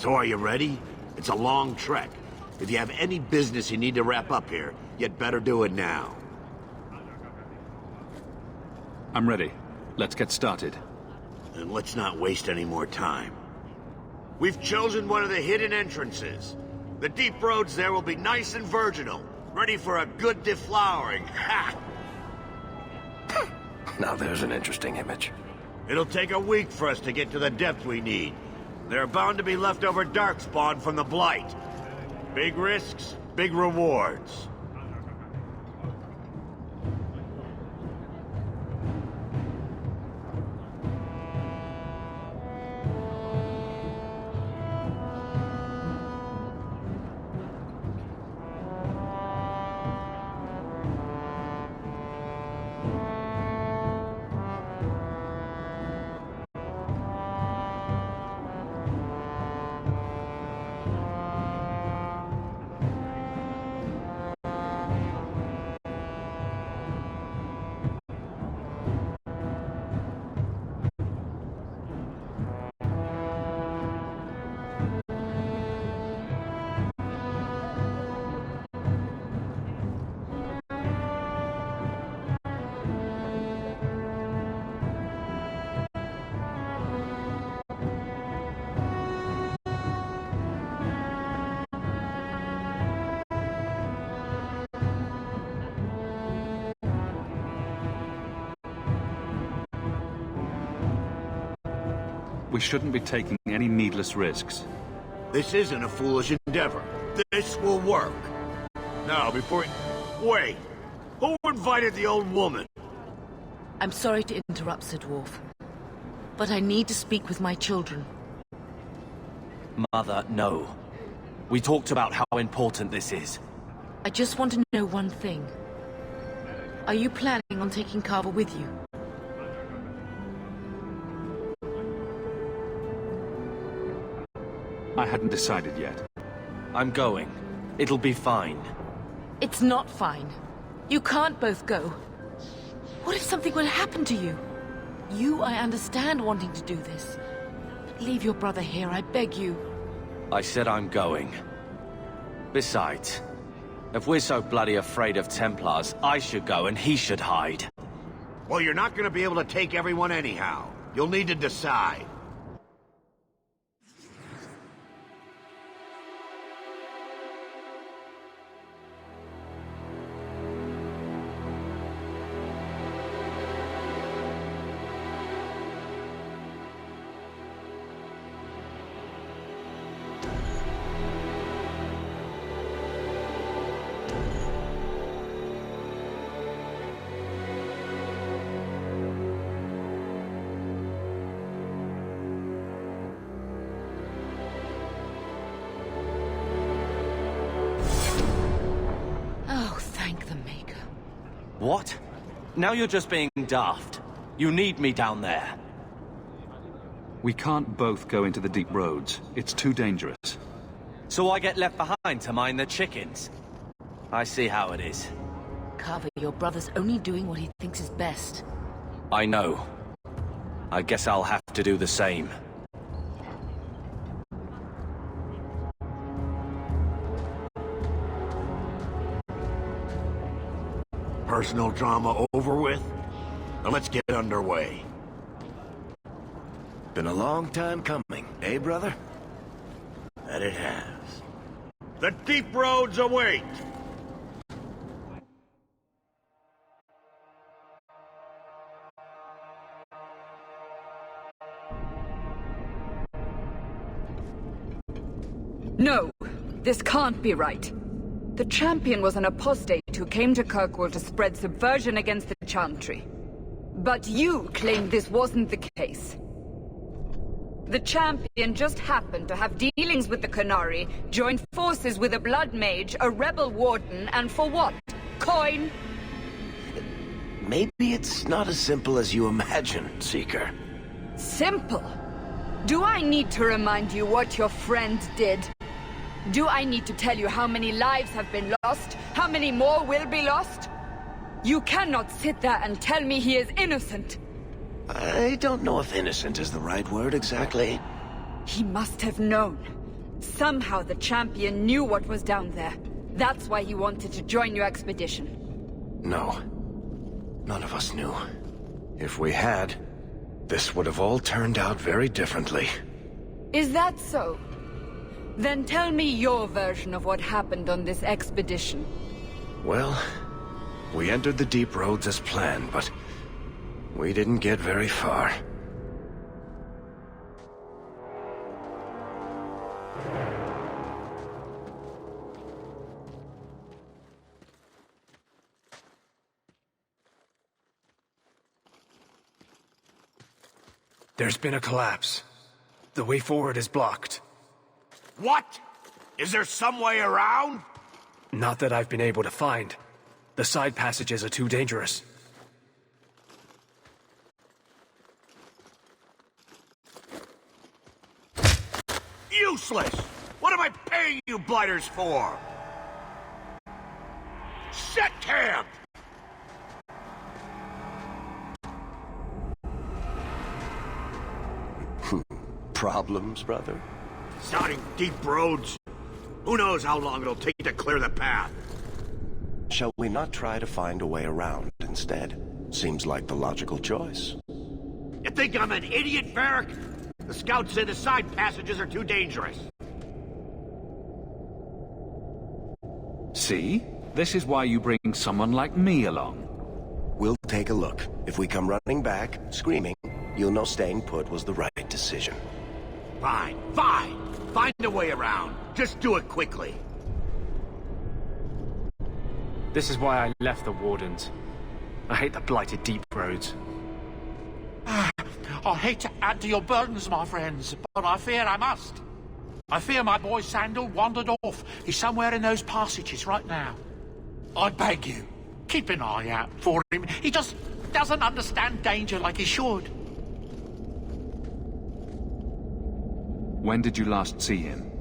So are you ready? It's a long trek. If you have any business you need to wrap up here, you'd better do it now. I'm ready. Let's get started. And let's not waste any more time. We've chosen one of the hidden entrances. The deep roads there will be nice and virginal, ready for a good deflowering. Ha! Now there's an interesting image. It'll take a week for us to get to the depth we need. There are bound to be leftover darkspawn from the Blight. Big risks, big rewards. We shouldn't be taking any needless risks. This isn't a foolish endeavor. This will work. Now, before... Wait! Who invited the old woman? I'm sorry to interrupt, Sir Dwarf, but I need to speak with my children. Mother, no. We talked about how important this is. I just want to know one thing. Are you planning on taking Carver with you? I hadn't decided yet. I'm going. It'll be fine. It's not fine. You can't both go. What if something will happen to you? You, I understand wanting to do this. But leave your brother here, I beg you. I said I'm going. Besides, if we're so bloody afraid of Templars, I should go and he should hide. Well, you're not gonna be able to take everyone anyhow. You'll need to decide. What? Now you're just being daft. You need me down there. We can't both go into the deep roads. It's too dangerous. So I get left behind to mind the chickens. I see how it is. Carver, your brother's only doing what he thinks is best. I know. I guess I'll have to do the same. personal drama over with? Now let's get underway. Been a long time coming, eh, brother? That it has. The deep roads await! No, this can't be right. The champion was an apostate who came to Kirkwall to spread subversion against the Chantry. But you claim this wasn't the case. The champion just happened to have dealings with the Qunari, joined forces with a blood mage, a rebel warden, and for what? Coin? Maybe it's not as simple as you imagine, Seeker. Simple? Do I need to remind you what your friend did? Do I need to tell you how many lives have been lost? How many more will be lost? You cannot sit there and tell me he is innocent. I don't know if innocent is the right word exactly. He must have known. Somehow the champion knew what was down there. That's why he wanted to join your expedition. No. None of us knew. If we had, this would have all turned out very differently. Is that so? Then tell me your version of what happened on this expedition. Well, we entered the deep roads as planned, but we didn't get very far. There's been a collapse. The way forward is blocked. What? Is there some way around? Not that I've been able to find. The side passages are too dangerous. Useless! What am I paying you blighters for? Set camp! Problems, brother? Starting deep roads. Who knows how long it'll take to clear the path? Shall we not try to find a way around instead? Seems like the logical choice. You think I'm an idiot, Varric? The scouts say the side passages are too dangerous. See? This is why you bring someone like me along. We'll take a look. If we come running back, screaming, you'll know staying put was the right decision. Fine, fine. Find a way around. Just do it quickly. This is why I left the Wardens. I hate the blighted deep roads. I hate to add to your burdens, my friends, but I fear I must. I fear my boy Sandal wandered off. He's somewhere in those passages right now. I beg you, keep an eye out for him. He just doesn't understand danger like he should. When did you last see him?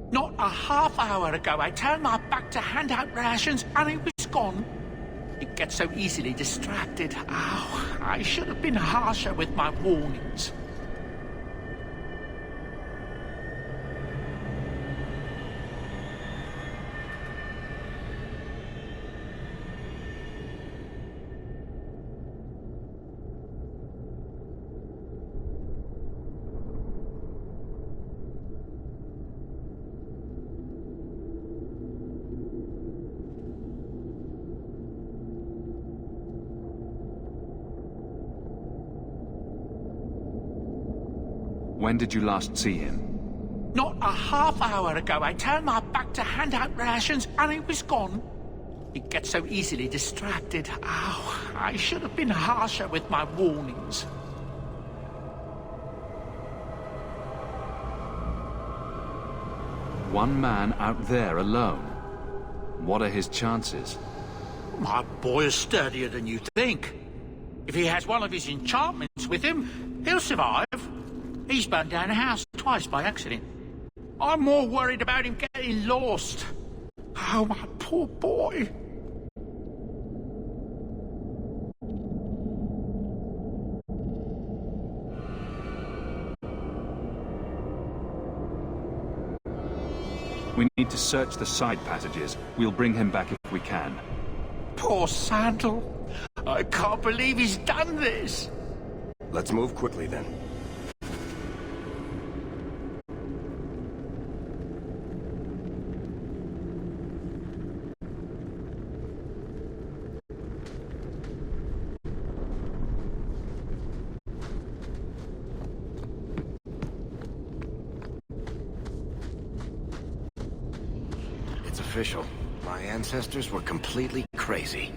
Not a half hour ago, I turned my back to hand out rations and he was gone. He gets so easily distracted. Oh, I should have been harsher with my warnings. When did you last see him? Not a half hour ago, I turned my back to hand out rations and he was gone. He gets so easily distracted. Oh, I should have been harsher with my warnings. One man out there alone. What are his chances? My boy is sturdier than you think. If he has one of his enchantments with him, he'll survive. He's burned down a house twice by accident. I'm more worried about him getting lost. Oh, my poor boy. We need to search the side passages. We'll bring him back if we can. poor Sandal. I can't believe he's done this. Let's move quickly then. It's official. My ancestors were completely crazy.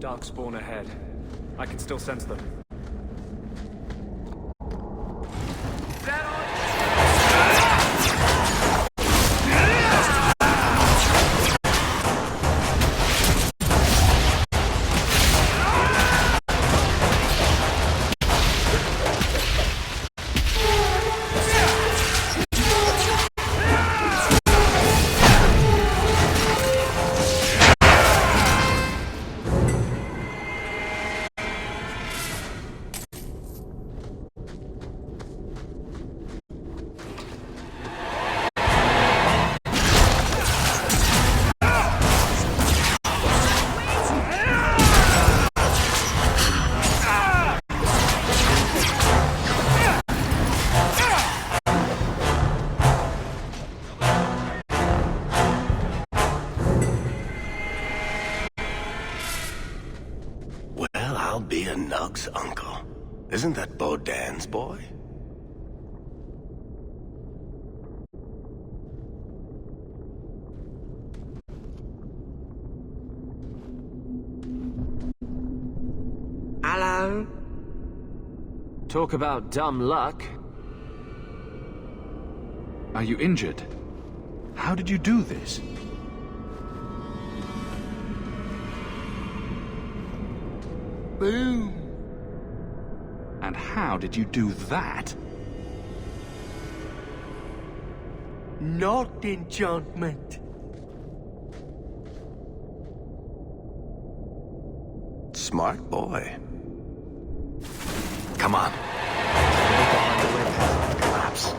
Darkspawn ahead. I can still sense them. I'll be a Nug's uncle. Isn't that Bodan's boy? Hello? Talk about dumb luck. Are you injured? How did you do this? Boom. And how did you do that? Not enchantment. Smart boy. Come on. Collapse.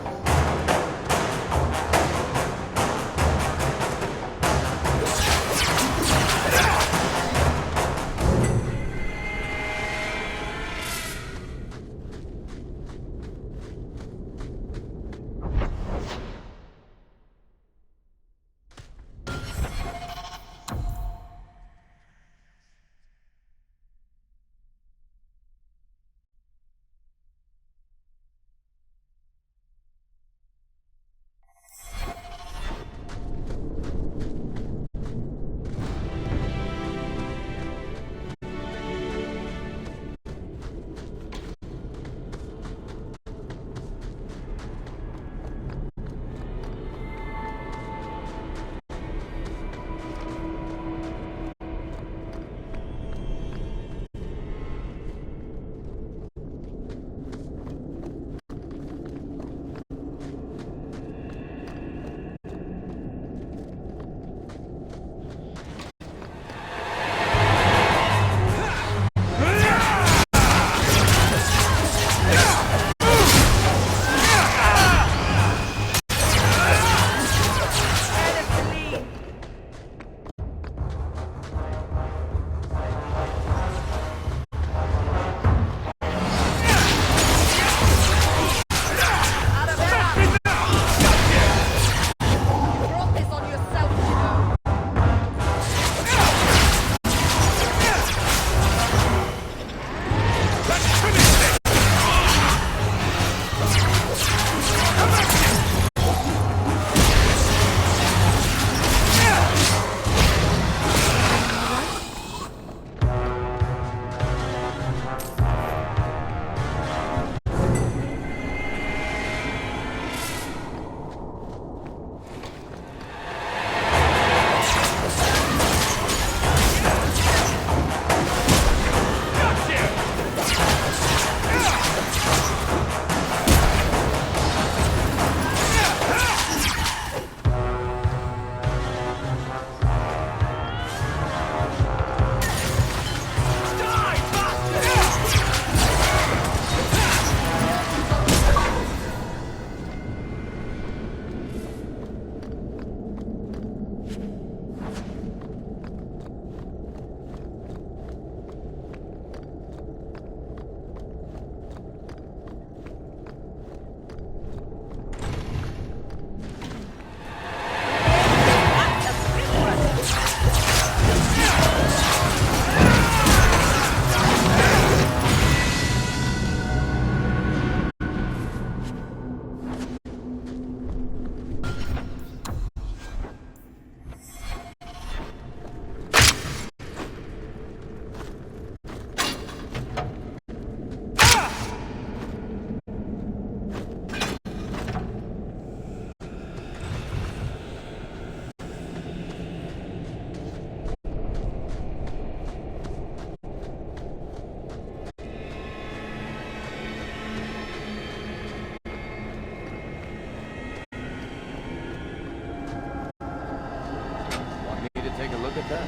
look at that.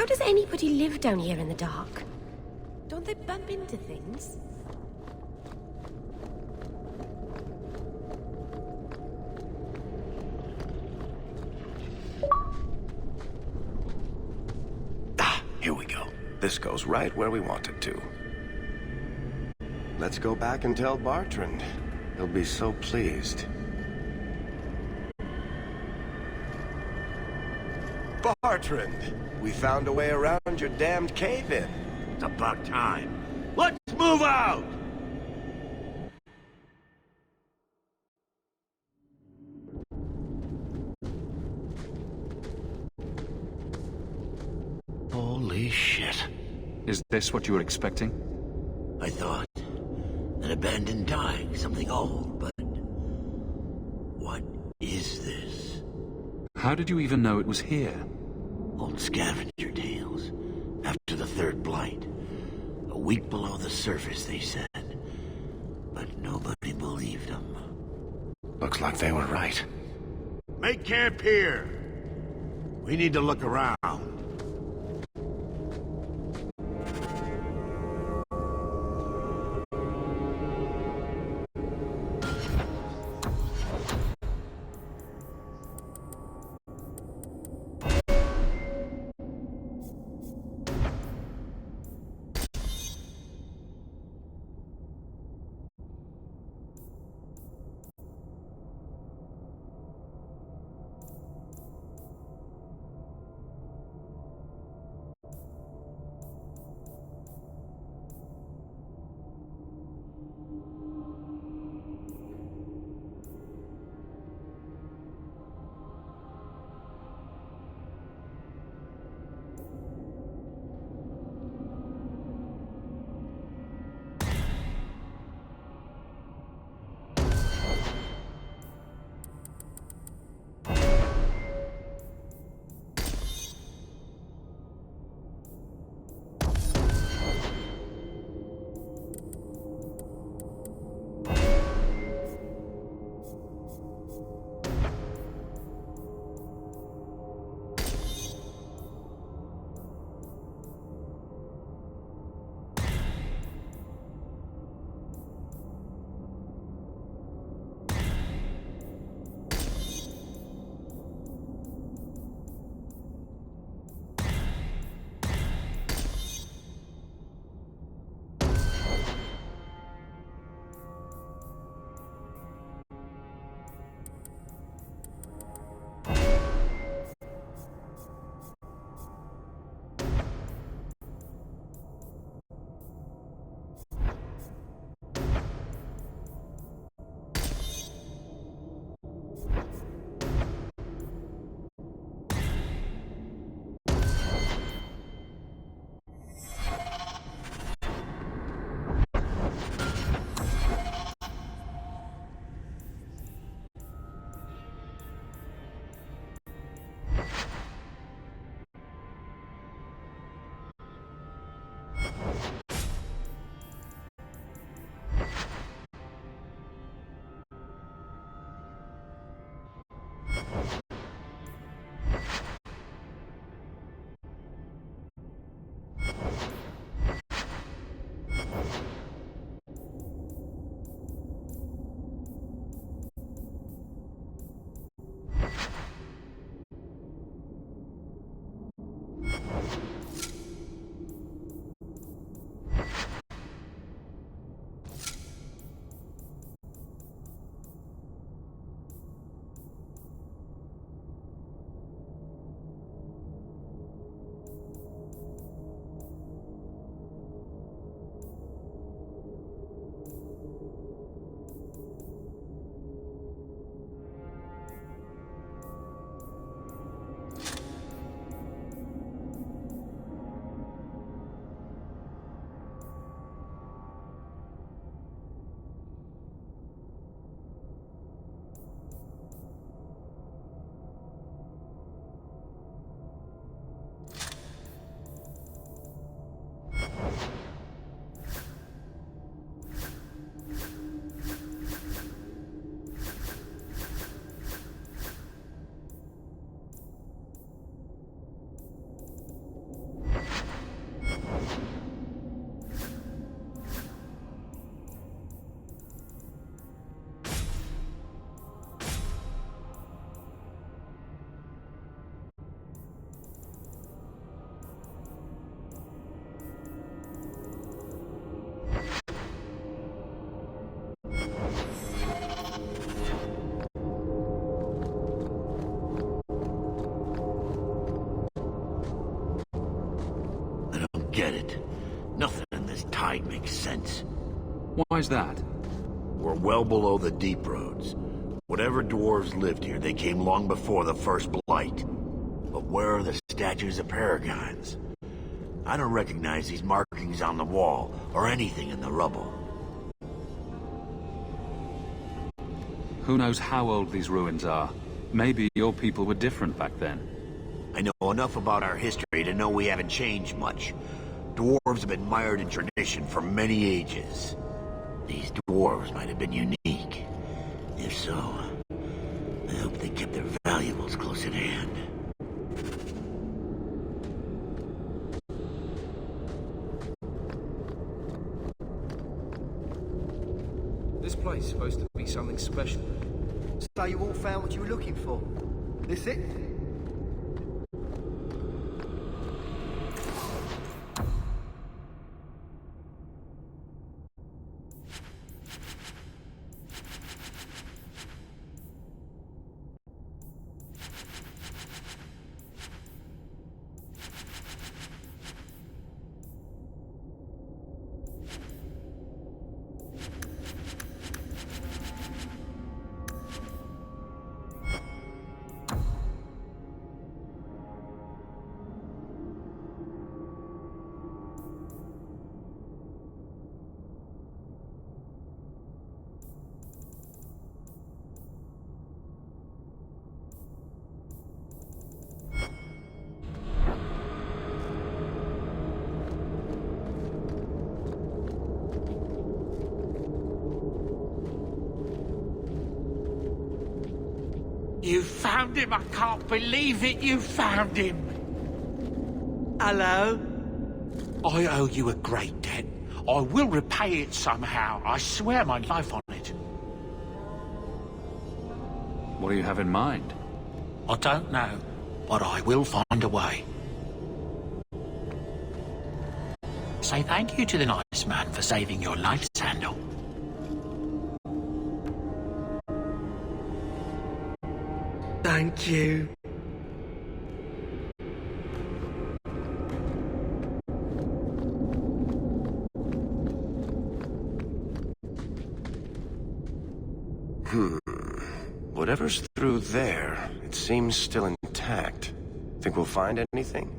How does anybody live down here in the dark? Don't they bump into things? Ah, here we go. This goes right where we want it to. Let's go back and tell Bartrand. He'll be so pleased. Bartrand, we found a way around your damned cave-in. It's about time. Let's move out! Holy shit. Is this what you were expecting? I thought an abandoned dike, something old, but what is this? How did you even know it was here? Old scavenger tales. After the third blight. A week below the surface, they said. But nobody believed them. Looks like they were right. Make camp here. We need to look around. Forget it. Nothing in this tide makes sense. Why's that? We're well below the deep roads. Whatever dwarves lived here, they came long before the first blight. But where are the statues of paragons? I don't recognize these markings on the wall, or anything in the rubble. Who knows how old these ruins are? Maybe your people were different back then. I know enough about our history to know we haven't changed much. Dwarves have been mired in tradition for many ages. These dwarves might have been unique. If so, I hope they kept their valuables close at hand. This place is supposed to be something special. So you all found what you were looking for? This it? You found him! I can't believe it! You found him! Hello? I owe you a great debt. I will repay it somehow. I swear my life on it. What do you have in mind? I don't know, but I will find a way. Say thank you to the nice man for saving your life, Sandal. Thank you. Whatever's through there, it seems still intact. Think we'll find anything?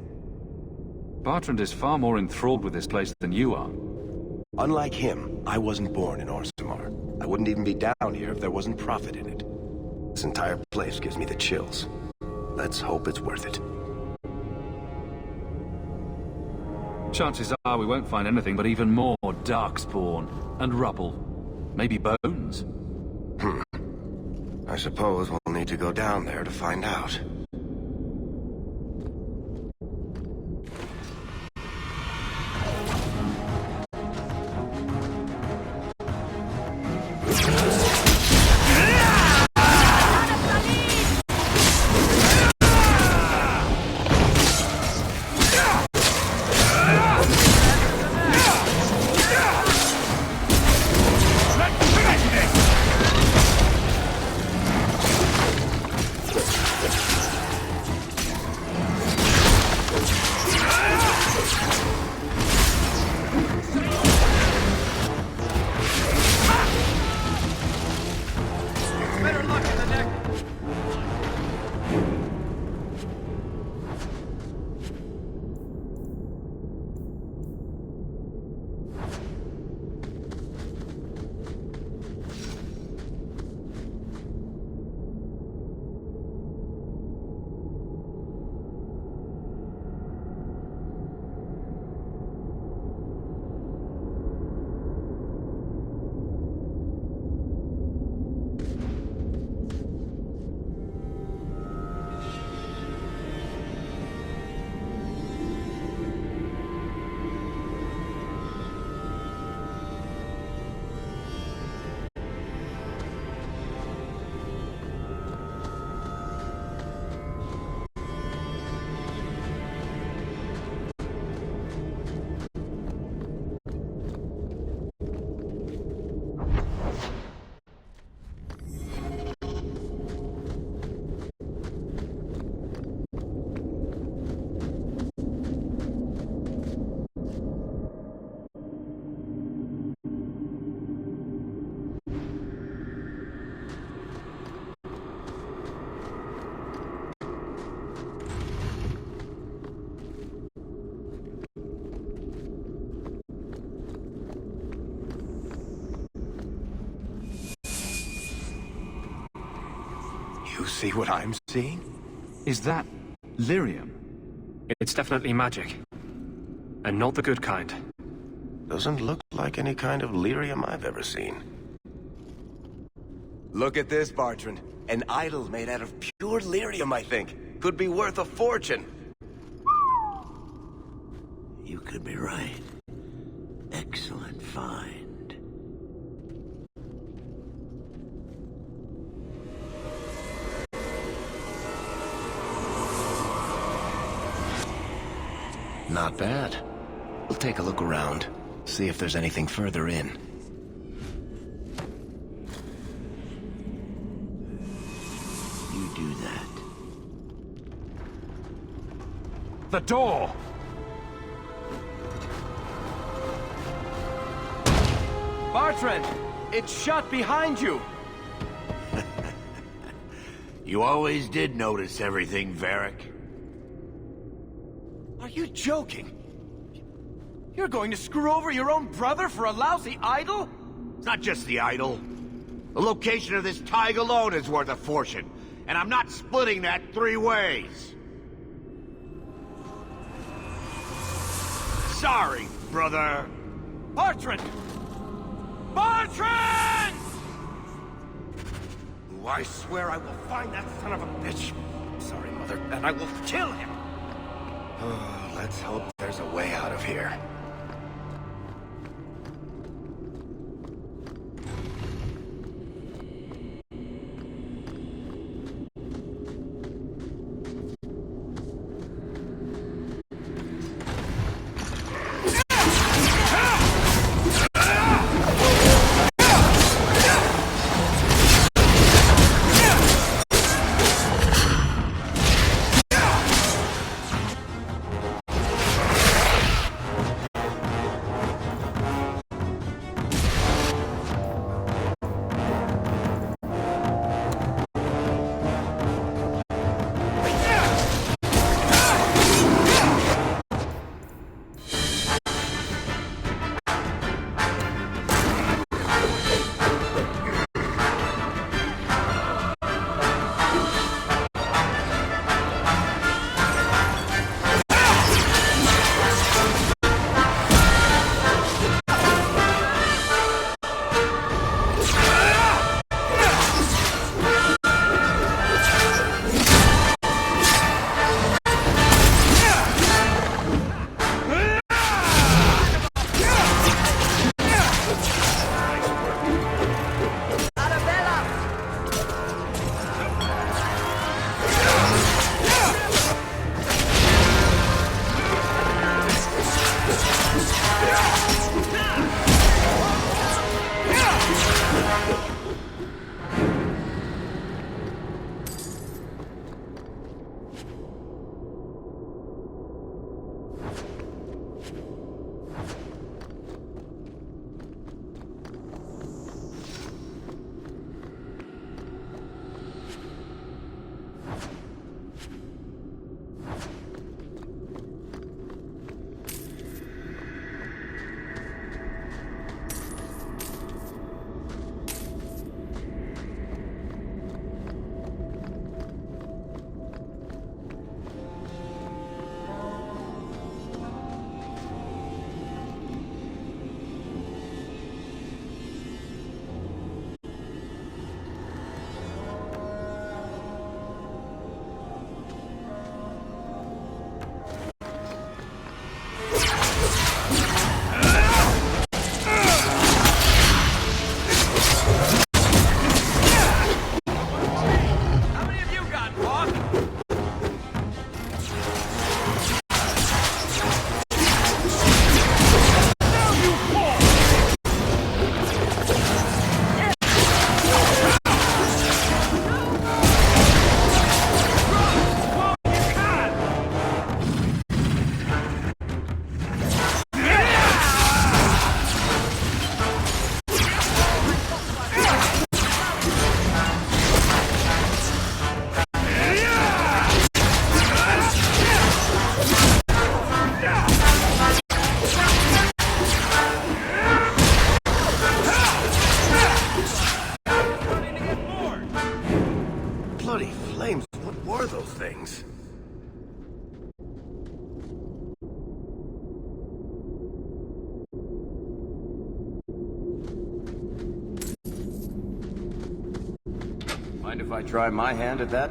Bertrand is far more enthralled with this place than you are. Unlike him, I wasn't born in Orzammar. I wouldn't even be down here if there wasn't profit in it. This entire place gives me the chills. Let's hope it's worth it. Chances are we won't find anything but even more darkspawn and rubble. Maybe bones. I suppose we'll need to go down there to find out. You see what I'm seeing? Is that lyrium? It's definitely magic. And not the good kind. Doesn't look like any kind of lyrium I've ever seen. Look at this, Bartrand. An idol made out of pure lyrium, I think. Could be worth a fortune. You could be right. Excellent find. Not bad. We'll take a look around. See if there's anything further in. You do that. The door! Bartrand! It's shut behind you! You always did notice everything, Varric. Are you joking? You're going to screw over your own brother for a lousy idol? It's not just the idol. The location of this tag alone is worth a fortune, and I'm not splitting that 3 ways. Sorry, brother. Bartrand! Bartrand! Ooh, I swear I will find that son of a bitch. Sorry, Mother, and I will kill him. Oh, let's hope there's a way out of here. Mind if I try my hand at that?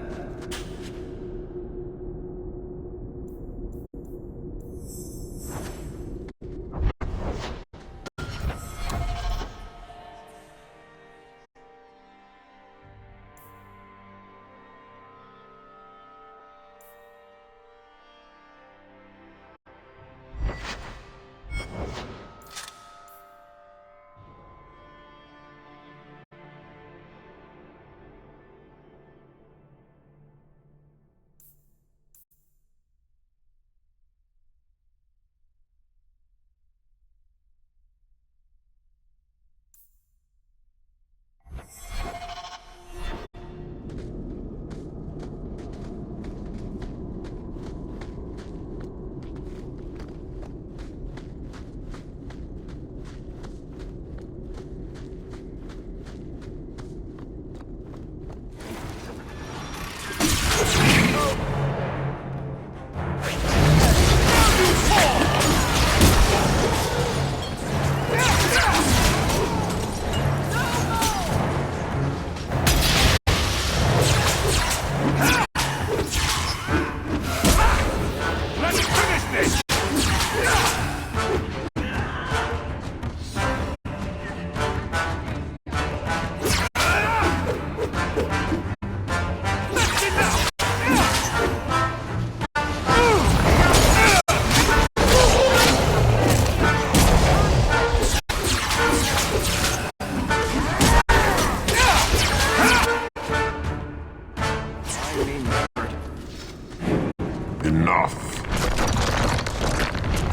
Enough.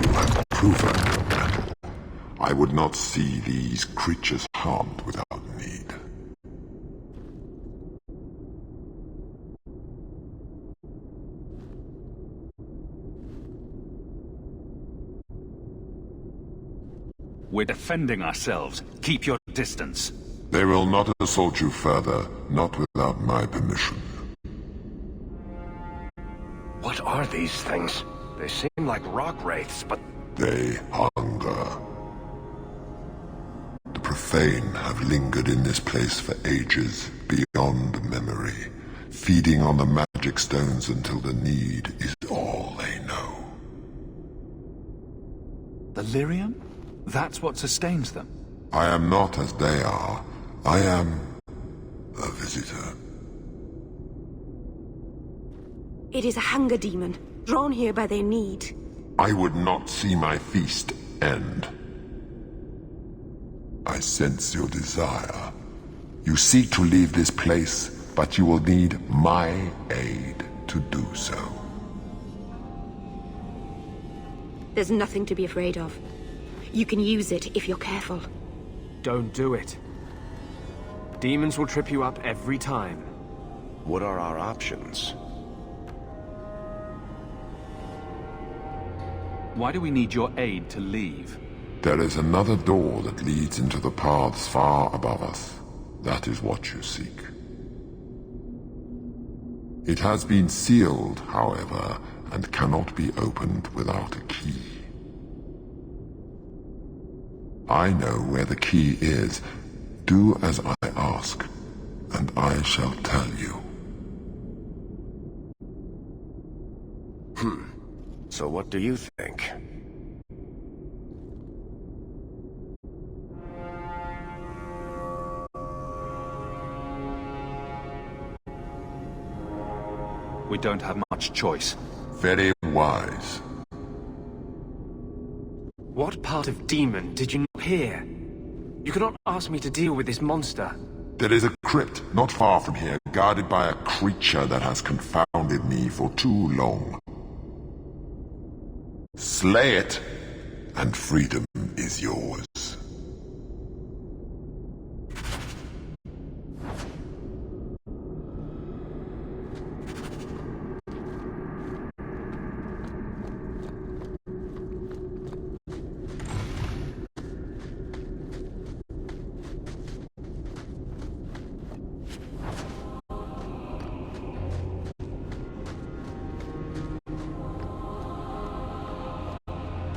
You have proven your mettle. I would not see these creatures harmed without need. We're defending ourselves. Keep your distance. They will not assault you further, not without my permission. What are these things? They seem like rock wraiths, but... They hunger. The profane have lingered in this place for ages, beyond memory, feeding on the magic stones until the need is all they know. The Lyrium? That's what sustains them. I am not as they are. I am a visitor. It is a hunger demon, drawn here by their need. I would not see my feast end. I sense your desire. You seek to leave this place, but you will need my aid to do so. There's nothing to be afraid of. You can use it if you're careful. Don't do it. Demons will trip you up every time. What are our options? Why do we need your aid to leave? There is another door that leads into the paths far above us. That is what you seek. It has been sealed, however, and cannot be opened without a key. I know where the key is. Do as I ask, and I shall tell you. So what do you think? We don't have much choice. Very wise. What part of demon did you not hear? You cannot ask me to deal with this monster. There is a crypt not far from here, guarded by a creature that has confounded me for too long. Slay it, and freedom is yours.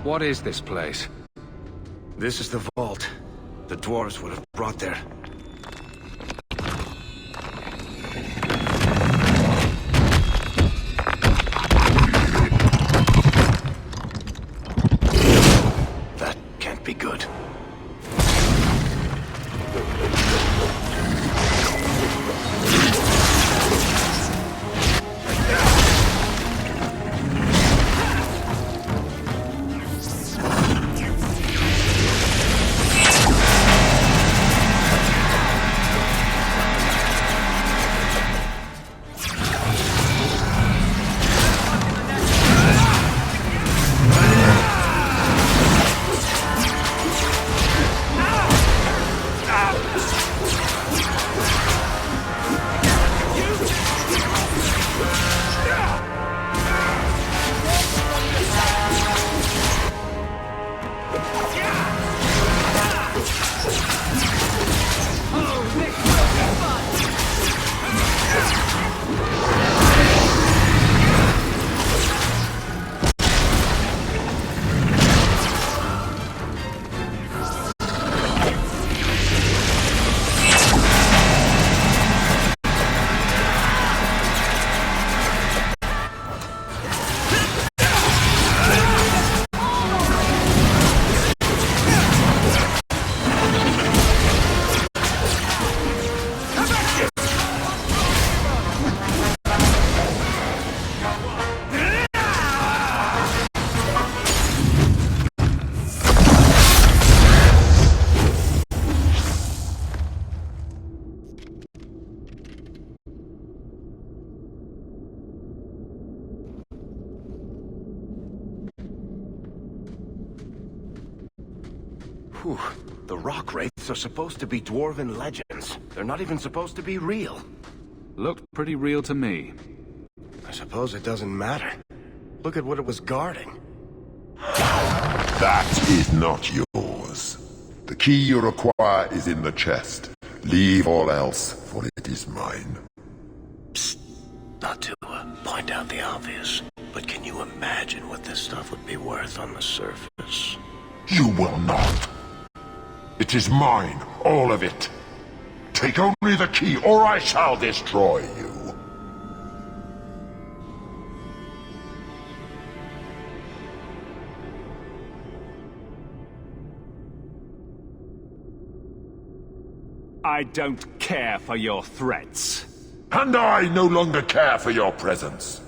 What is this place? This is the vault. The dwarves would have brought their... Whew. The rock wraiths are supposed to be dwarven legends. They're not even supposed to be real. Looked pretty real to me. I suppose it doesn't matter. Look at what it was guarding. That is not yours. The key you require is in the chest. Leave all else, for it is mine. Psst. Not to point out the obvious, but can you imagine what this stuff would be worth on the surface? You will not. It is mine, all of it. Take only the key, or I shall destroy you. I don't care for your threats. And I no longer care for your presence.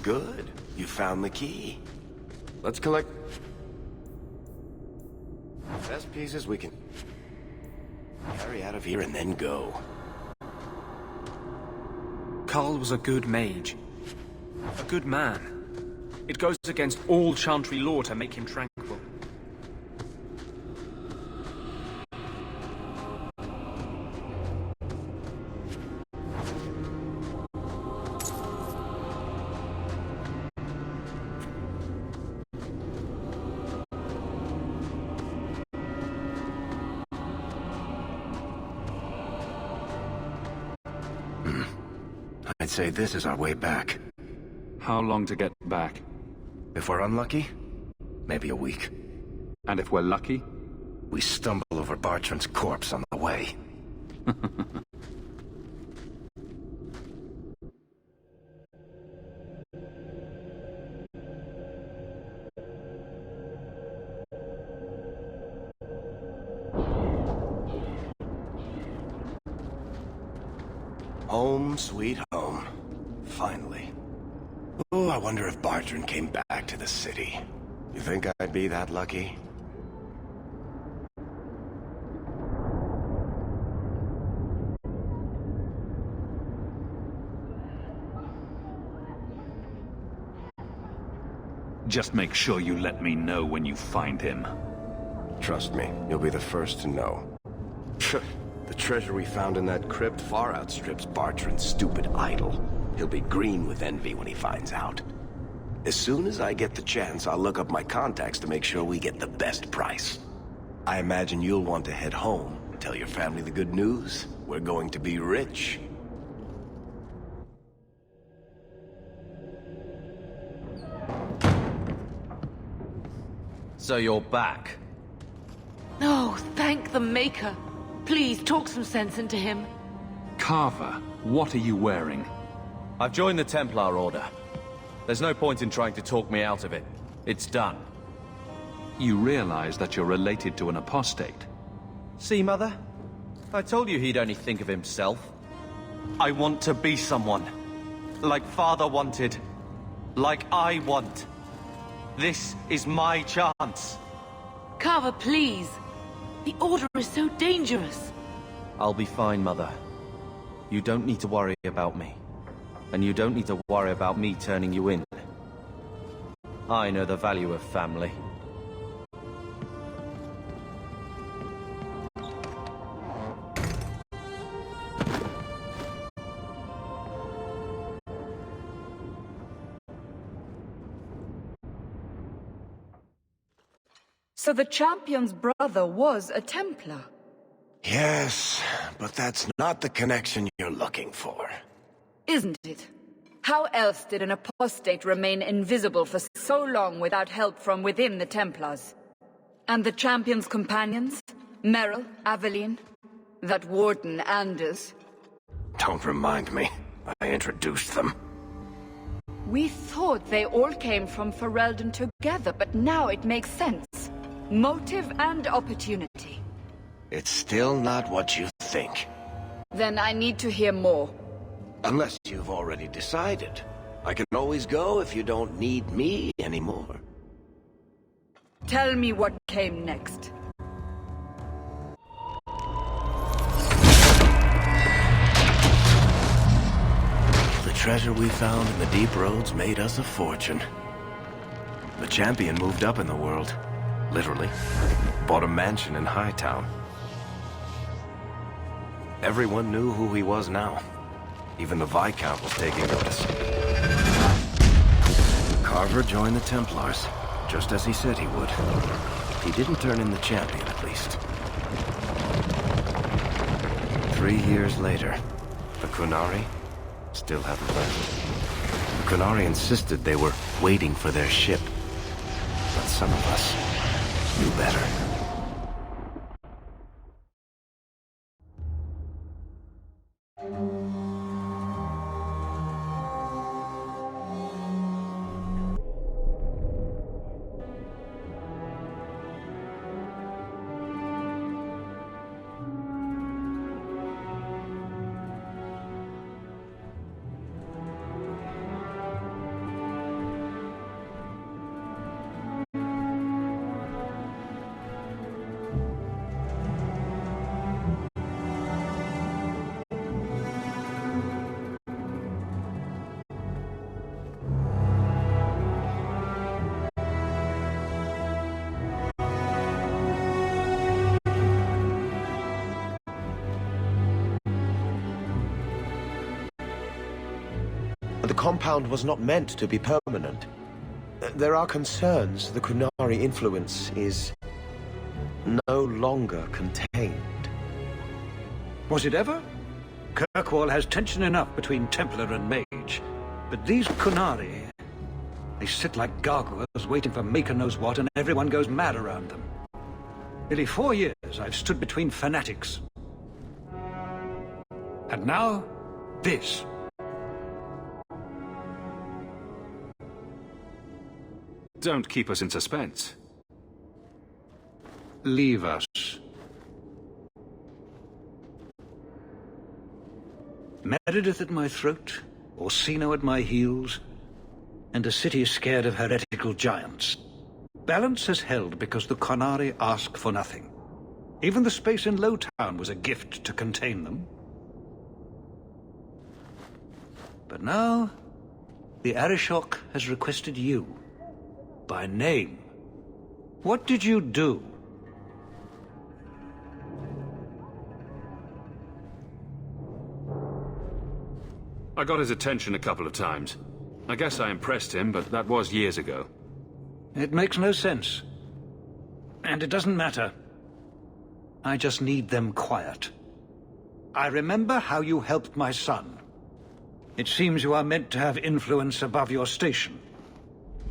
Good. You found the key. Let's collect... best pieces we can carry out of here and then go. Carl was a good mage. A good man. It goes against all Chantry law to make him tranquil. I'd say this is our way back. How long to get back? If we're unlucky, maybe a week. And if we're lucky? We stumble over Bartrand's corpse on the way. Home, sweet home. Finally. Oh, I wonder if Bartrand came back to the city. You think I'd be that lucky? Just make sure you let me know when you find him. Trust me, you'll be the first to know. The treasure we found in that crypt far outstrips Bartrand's stupid idol. He'll be green with envy when he finds out. As soon as I get the chance, I'll look up my contacts to make sure we get the best price. I imagine you'll want to head home and tell your family the good news. We're going to be rich. So you're back. No, thank the Maker. Please, talk some sense into him. Carver, what are you wearing? I've joined the Templar Order. There's no point in trying to talk me out of it. It's done. You realize that you're related to an apostate. See, Mother? I told you he'd only think of himself. I want to be someone. Like Father wanted. Like I want. This is my chance. Carver, please. The Order is so dangerous. I'll be fine, Mother. You don't need to worry about me. And you don't need to worry about me turning you in. I know the value of family. So the champion's brother was a Templar? Yes, but that's not the connection you're looking for. Isn't it? How else did an apostate remain invisible for so long without help from within the Templars? And the champion's companions? Merrill, Aveline? That warden, Anders? Don't remind me. I introduced them. We thought they all came from Ferelden together, but now it makes sense. Motive and opportunity. It's still not what you think. Then I need to hear more. Unless you've already decided. I can always go if you don't need me anymore. Tell me what came next. The treasure we found in the deep roads made us a fortune. The champion moved up in the world. Literally. Bought a mansion in Hightown. Everyone knew who he was now. Even the Viscount was taking notice. Carver joined the Templars, just as he said he would. He didn't turn in the champion, at least. 3 years later, the Qunari still haven't left. The Qunari insisted they were waiting for their ship. But some of us knew better. The compound was not meant to be permanent. There are concerns the Qunari influence is no longer contained. Was it ever? Kirkwall has tension enough between Templar and Mage. But these Qunari, they sit like gargoyles waiting for Maker knows what, and everyone goes mad around them. Nearly 4 years I've stood between fanatics. And now, this. Don't keep us in suspense. Leave us. Meredith at my throat, Orsino at my heels, and a city scared of heretical giants. Balance has held because the Qunari ask for nothing. Even the space in Lowtown was a gift to contain them. But now, the Arishok has requested you. By name. What did you do? I got his attention a couple of times. I guess I impressed him, but that was years ago. It makes no sense. And it doesn't matter. I just need them quiet. I remember how you helped my son. It seems you are meant to have influence above your station.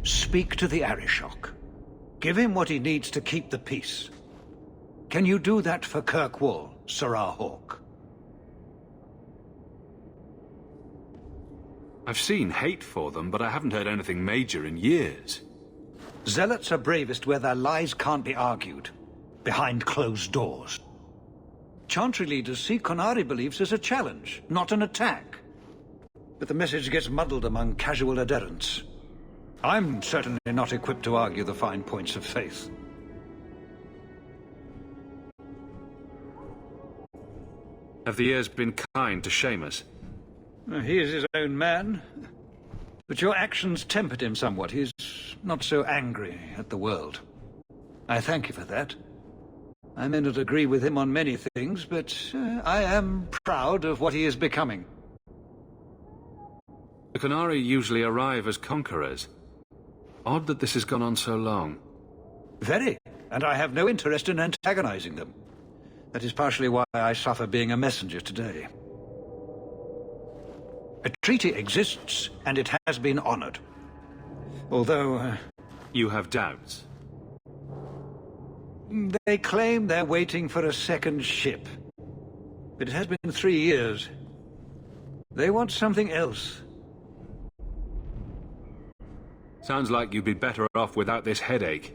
Speak to the Arishok. Give him what he needs to keep the peace. Can you do that for Kirkwall, Serah Hawke? I've seen hate for them, but I haven't heard anything major in years. Zealots are bravest where their lies can't be argued. Behind closed doors. Chantry leaders see Qunari beliefs as a challenge, not an attack. But the message gets muddled among casual adherents. I'm certainly not equipped to argue the fine points of faith. Have the years been kind to Seamus? He is his own man. But your actions tempered him somewhat. He's not so angry at the world. I thank you for that. I may not agree with him on many things, but I am proud of what he is becoming. The Qunari usually arrive as conquerors. Odd that this has gone on so long. Very, and I have no interest in antagonizing them. That is partially why I suffer being a messenger today. A treaty exists, and it has been honored. Although... You have doubts? They claim they're waiting for a second ship. But it has been 3 years. They want something else. Sounds like you'd be better off without this headache.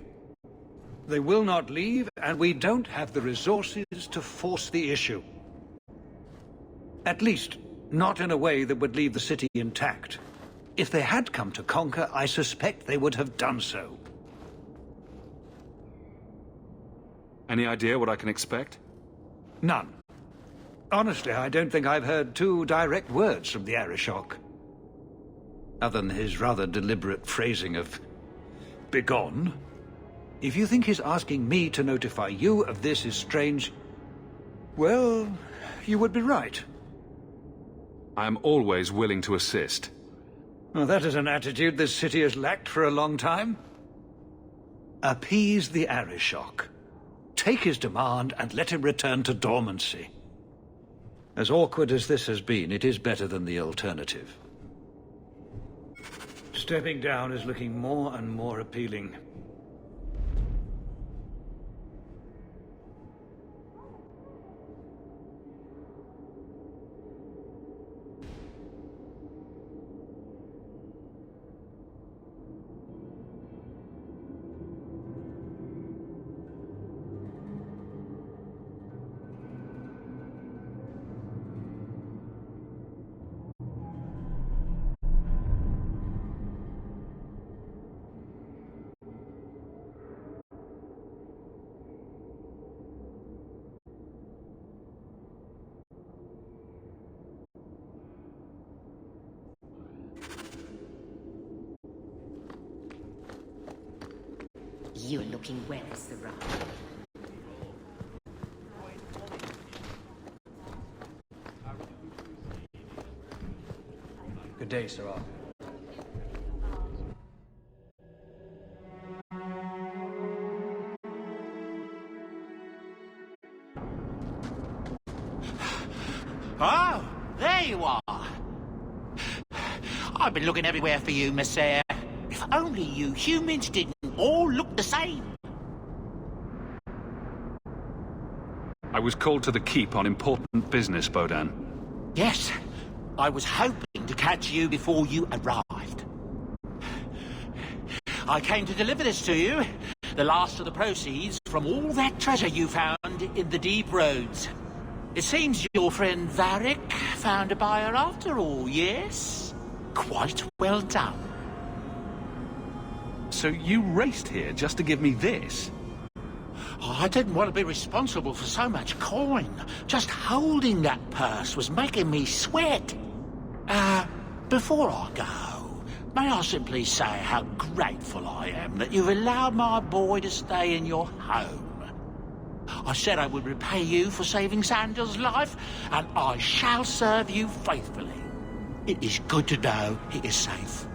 They will not leave, and we don't have the resources to force the issue. At least, not in a way that would leave the city intact. If they had come to conquer, I suspect they would have done so. Any idea what I can expect? None. Honestly, I don't think I've heard 2 direct words from the Arishok. Other than his rather deliberate phrasing of "begone." If you think his asking me to notify you of this is strange, well, you would be right. I am always willing to assist. Well, that is an attitude this city has lacked for a long time. Appease the Arishok. Take his demand and let him return to dormancy. As awkward as this has been, it is better than the alternative. Stepping down is looking more and more appealing. You're looking well, Sarah. Good day, Sarah. Oh, there you are. I've been looking everywhere for you, Messiah. If only you humans didn't all look the same. I was called to the keep on important business, Bodan. Yes, I was hoping to catch you before you arrived. I came to deliver this to you, the last of the proceeds from all that treasure you found in the deep roads. It seems your friend Varric found a buyer after all, yes? Quite well done. So you raced here just to give me this? Oh, I didn't want to be responsible for so much coin. Just holding that purse was making me sweat. Before I go, may I simply say how grateful I am that you've allowed my boy to stay in your home. I said I would repay you for saving Sandel's life, and I shall serve you faithfully. It is good to know he is safe.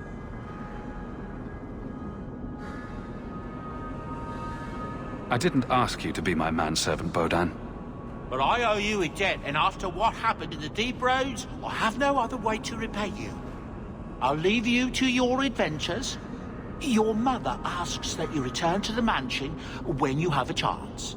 I didn't ask you to be my manservant, Bodan. But I owe you a debt, and after what happened in the deep roads, I have no other way to repay you. I'll leave you to your adventures. Your mother asks that you return to the mansion when you have a chance.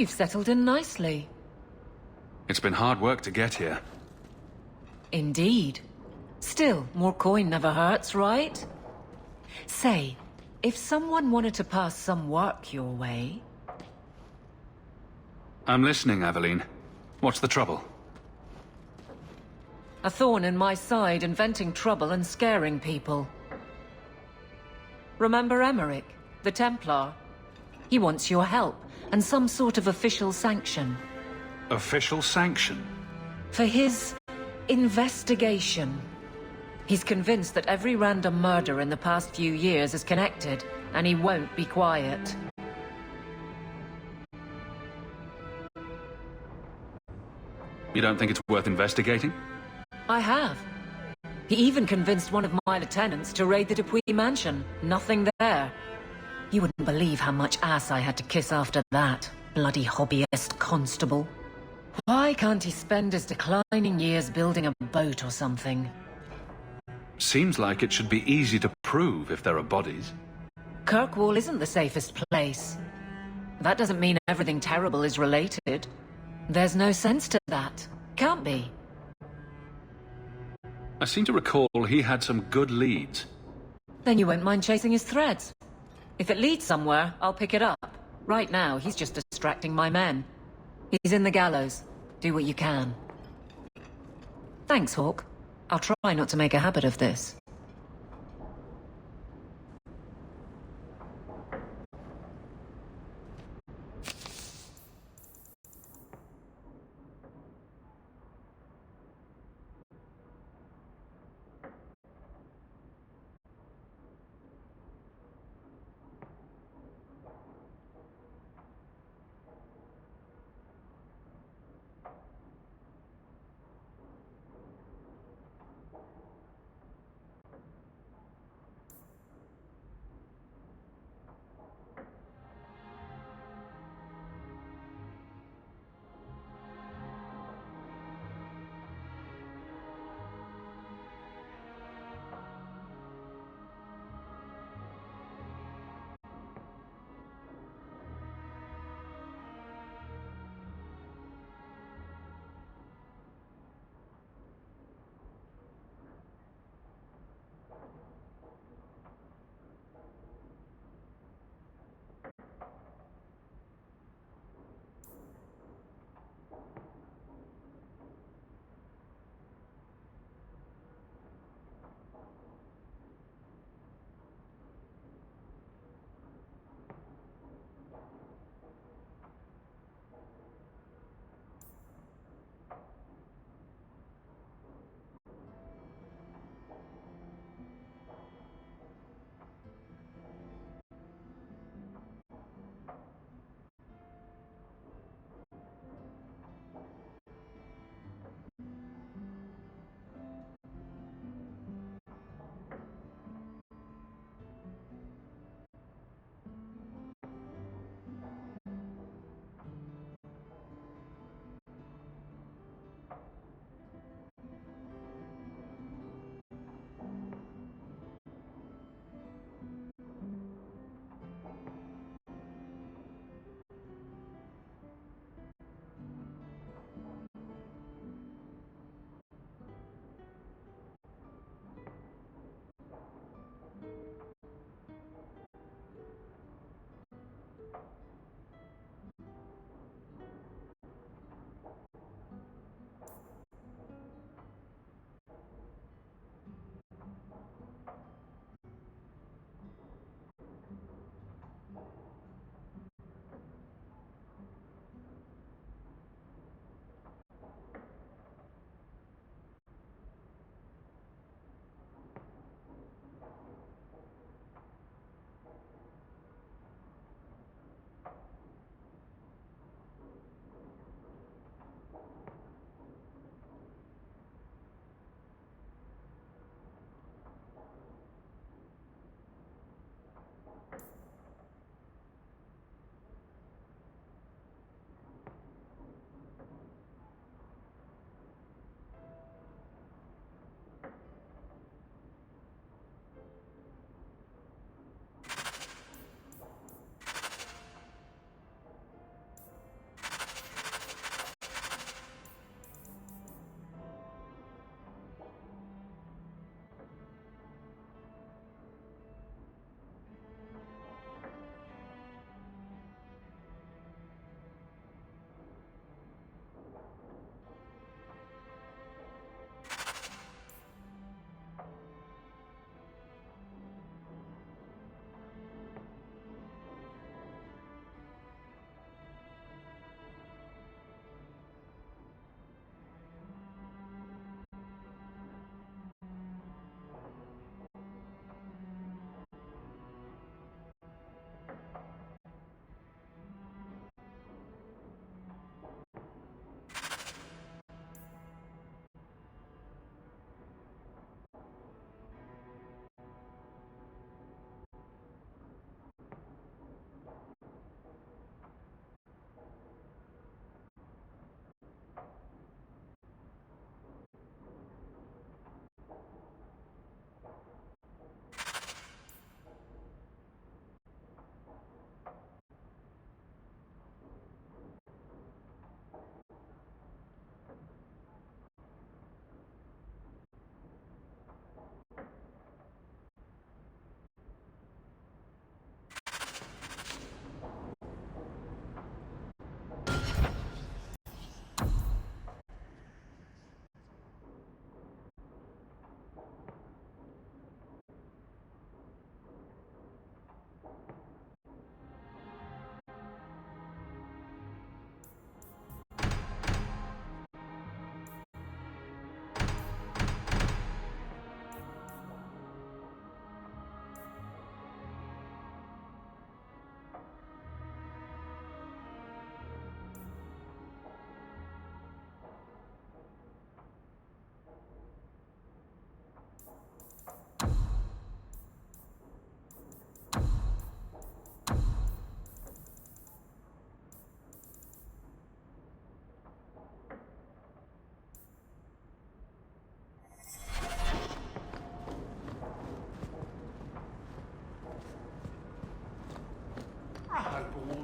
you've settled in nicely. It's been hard work to get here. Indeed. Still, more coin never hurts, right? Say, if someone wanted to pass some work your way... I'm listening, Aveline. What's the trouble? A thorn in my side, inventing trouble and scaring people. Remember Emmerich, the Templar? He wants your help, and some sort of official sanction. Official sanction? For his... investigation. He's convinced that every random murder in the past few years is connected, and he won't be quiet. You don't think it's worth investigating? I have. He even convinced one of my lieutenants to raid the Dupuis mansion. Nothing there. You wouldn't believe how much ass I had to kiss after that. Bloody hobbyist constable. Why can't he spend his declining years building a boat or something? Seems like it should be easy to prove if there are bodies. Kirkwall isn't the safest place. That doesn't mean everything terrible is related. There's no sense to that. Can't be. I seem to recall he had some good leads. Then you won't mind chasing his threads. If it leads somewhere, I'll pick it up. Right now, he's just distracting my men. He's in the gallows. Do what you can. Thanks, Hawke. I'll try not to make a habit of this.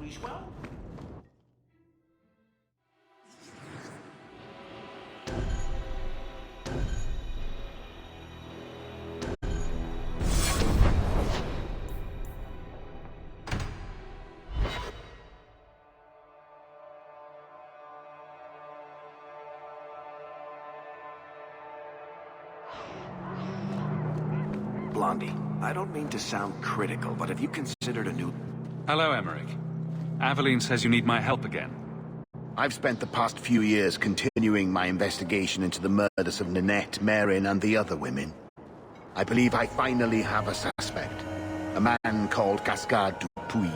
he's well. Blondie, I don't mean to sound critical, but have you considered a new... Hello, Emmerich. Aveline says you need my help again. I've spent the past few years continuing my investigation into the murders of Ninette, Merrin, and the other women. I believe I finally have a suspect. A man called Cascard Dupuis.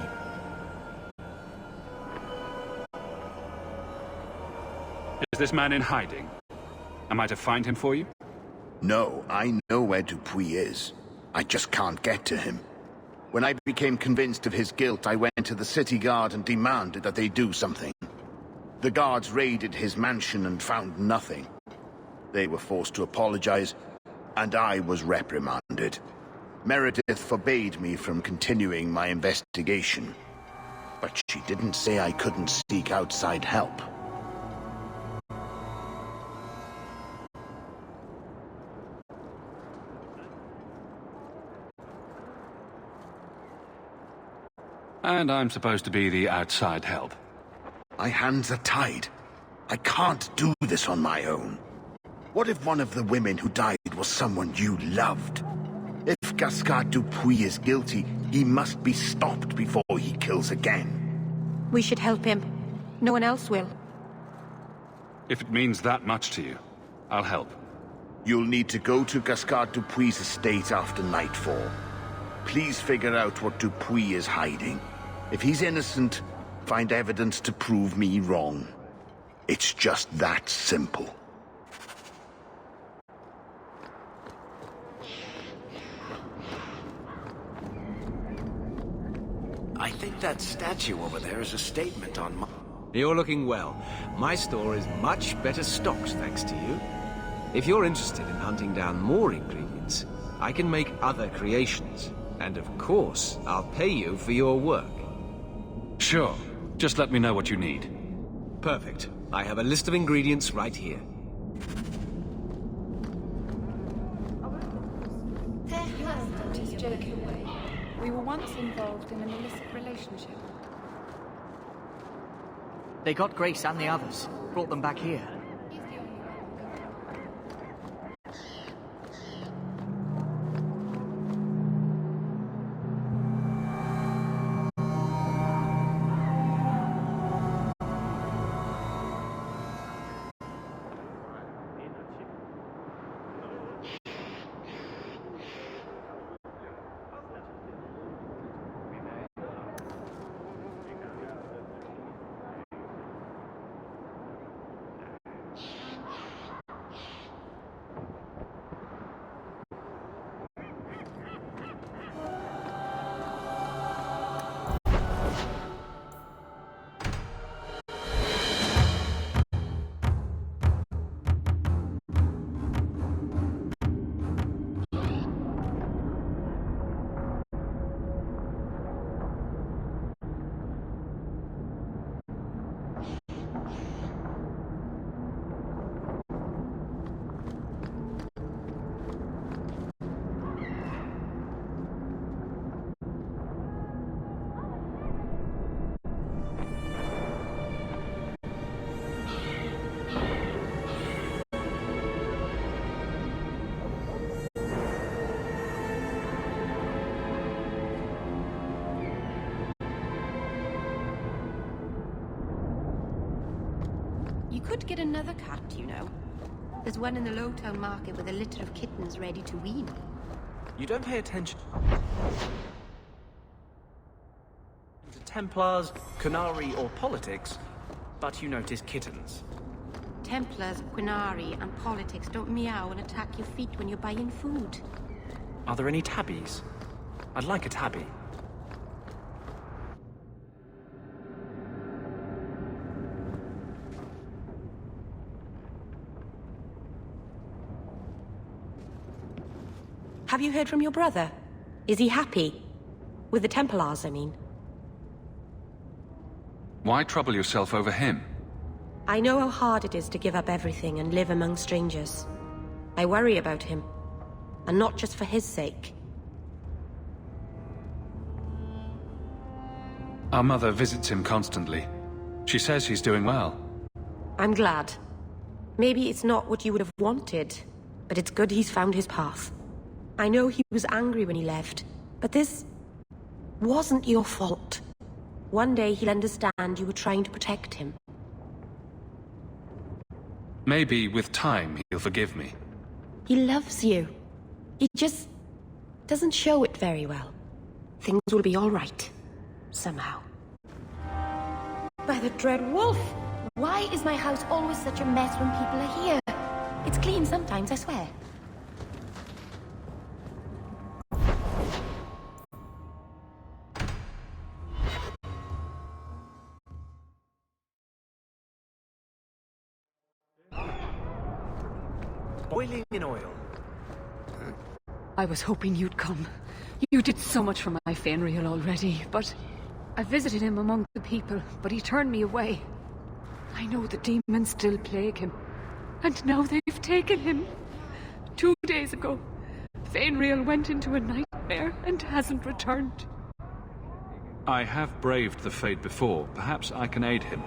Is this man in hiding? Am I to find him for you? No, I know where Dupuis is. I just can't get to him. When I became convinced of his guilt, I went to the city guard and demanded that they do something. The guards raided his mansion and found nothing. They were forced to apologize, and I was reprimanded. Meredith forbade me from continuing my investigation. But she didn't say I couldn't seek outside help. And I'm supposed to be the outside help. My hands are tied. I can't do this on my own. What if one of the women who died was someone you loved? If Cascard Dupuis is guilty, he must be stopped before he kills again. We should help him. No one else will. If it means that much to you, I'll help. You'll need to go to Cascard Dupuis' estate after nightfall. Please figure out what Dupuis is hiding. If he's innocent, find evidence to prove me wrong. It's just that simple. I think that statue over there is a statement on my... You're looking well. My store is much better stocked, thanks to you. If you're interested in hunting down more ingredients, I can make other creations. And of course, I'll pay you for your work. Sure. Just let me know what you need. Perfect. I have a list of ingredients right here. Just joking. We were once involved in an illicit relationship. They got Grace and the others. Brought them back here. You could get another cat, you know. There's one in the Lowtown market with a litter of kittens ready to wean. You don't pay attention to Templars, Qunari, or politics, but you notice kittens. Templars, Qunari, and politics don't meow and attack your feet when you're buying food. Are there any tabbies? I'd like a tabby. Have you heard from your brother? Is he happy? With the Templars, I mean. Why trouble yourself over him? I know how hard it is to give up everything and live among strangers. I worry about him. And not just for his sake. Our mother visits him constantly. She says he's doing well. I'm glad. Maybe it's not what you would have wanted, but it's good he's found his path. I know he was angry when he left, but this wasn't your fault. One day he'll understand you were trying to protect him. Maybe with time he'll forgive me. He loves you. He just doesn't show it very well. Things will be all right. Somehow. By the dread wolf! Why is my house always such a mess when people are here? It's clean sometimes, I swear. Boiling in oil. I was hoping you'd come. You did so much for my Fenrir already, but I visited him among the people, but he turned me away. I know the demons still plague him, and now they've taken him. 2 days ago, Fenrir went into a nightmare and hasn't returned. I have braved the Fade before. Perhaps I can aid him.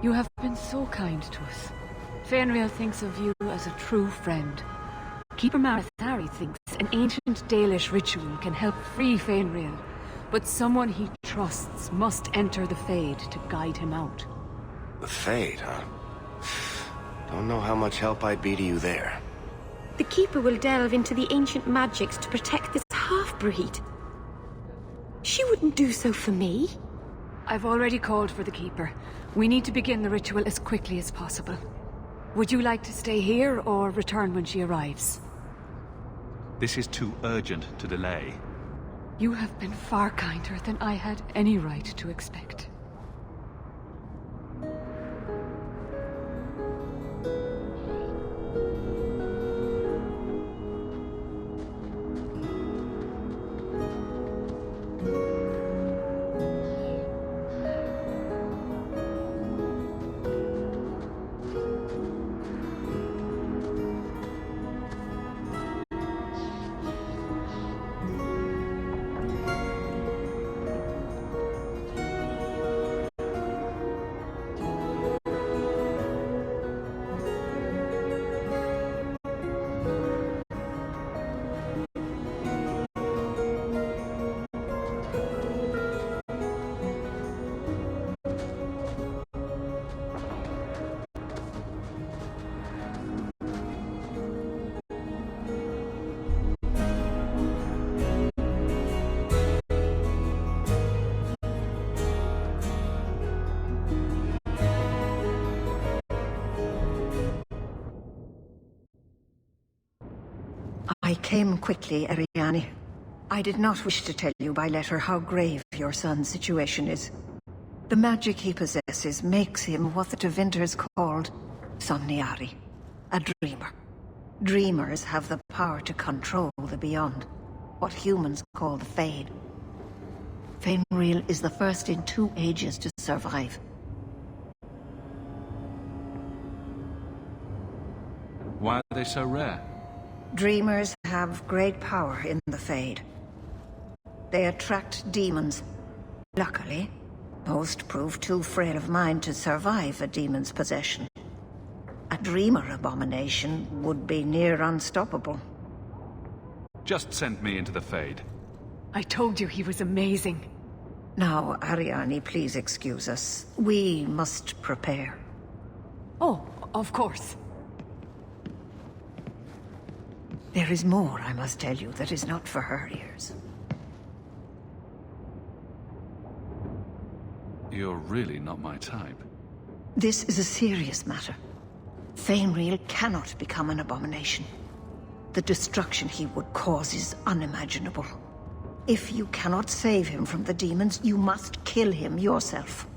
You have been so kind to us. Fenrir thinks of you as a true friend. Keeper Marathari thinks an ancient Dalish ritual can help free Fenrir, but someone he trusts must enter the Fade to guide him out. The Fade, huh? Don't know how much help I'd be to you there. The Keeper will delve into the ancient magics to protect this half-breed. She wouldn't do so for me. I've already called for the Keeper. We need to begin the ritual as quickly as possible. Would you like to stay here or return when she arrives? This is too urgent to delay. You have been far kinder than I had any right to expect. I came quickly, Ariane. I did not wish to tell you by letter how grave your son's situation is. The magic he possesses makes him what the Tevinters called Somniari, a dreamer. Dreamers have the power to control the beyond, what humans call the Fade. Fenrir is the first in 2 ages to survive. Why are they so rare? Dreamers have great power in the Fade. They attract demons. Luckily, most prove too frail of mind to survive a demon's possession. A dreamer abomination would be near unstoppable. Just send me into the Fade. I told you he was amazing. Now, Ariane, please excuse us. We must prepare. Oh, of course. There is more I must tell you that is not for her ears. You're really not my type. This is a serious matter. Fenrir cannot become an abomination. The destruction he would cause is unimaginable. If you cannot save him from the demons, you must kill him yourself.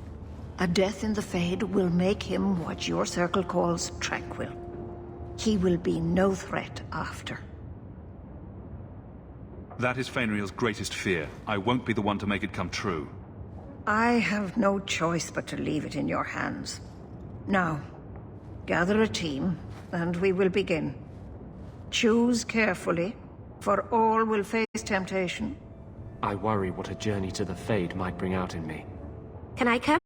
A death in the Fade will make him what your circle calls tranquil. He will be no threat after. That is Fenrir's greatest fear. I won't be the one to make it come true. I have no choice but to leave it in your hands. Now, gather a team, and we will begin. Choose carefully, for all will face temptation. I worry what a journey to the Fade might bring out in me. Can I come?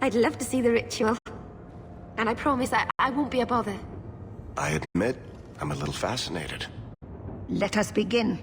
I'd love to see the ritual. And I promise I won't be a bother. I admit, I'm a little fascinated. Let us begin.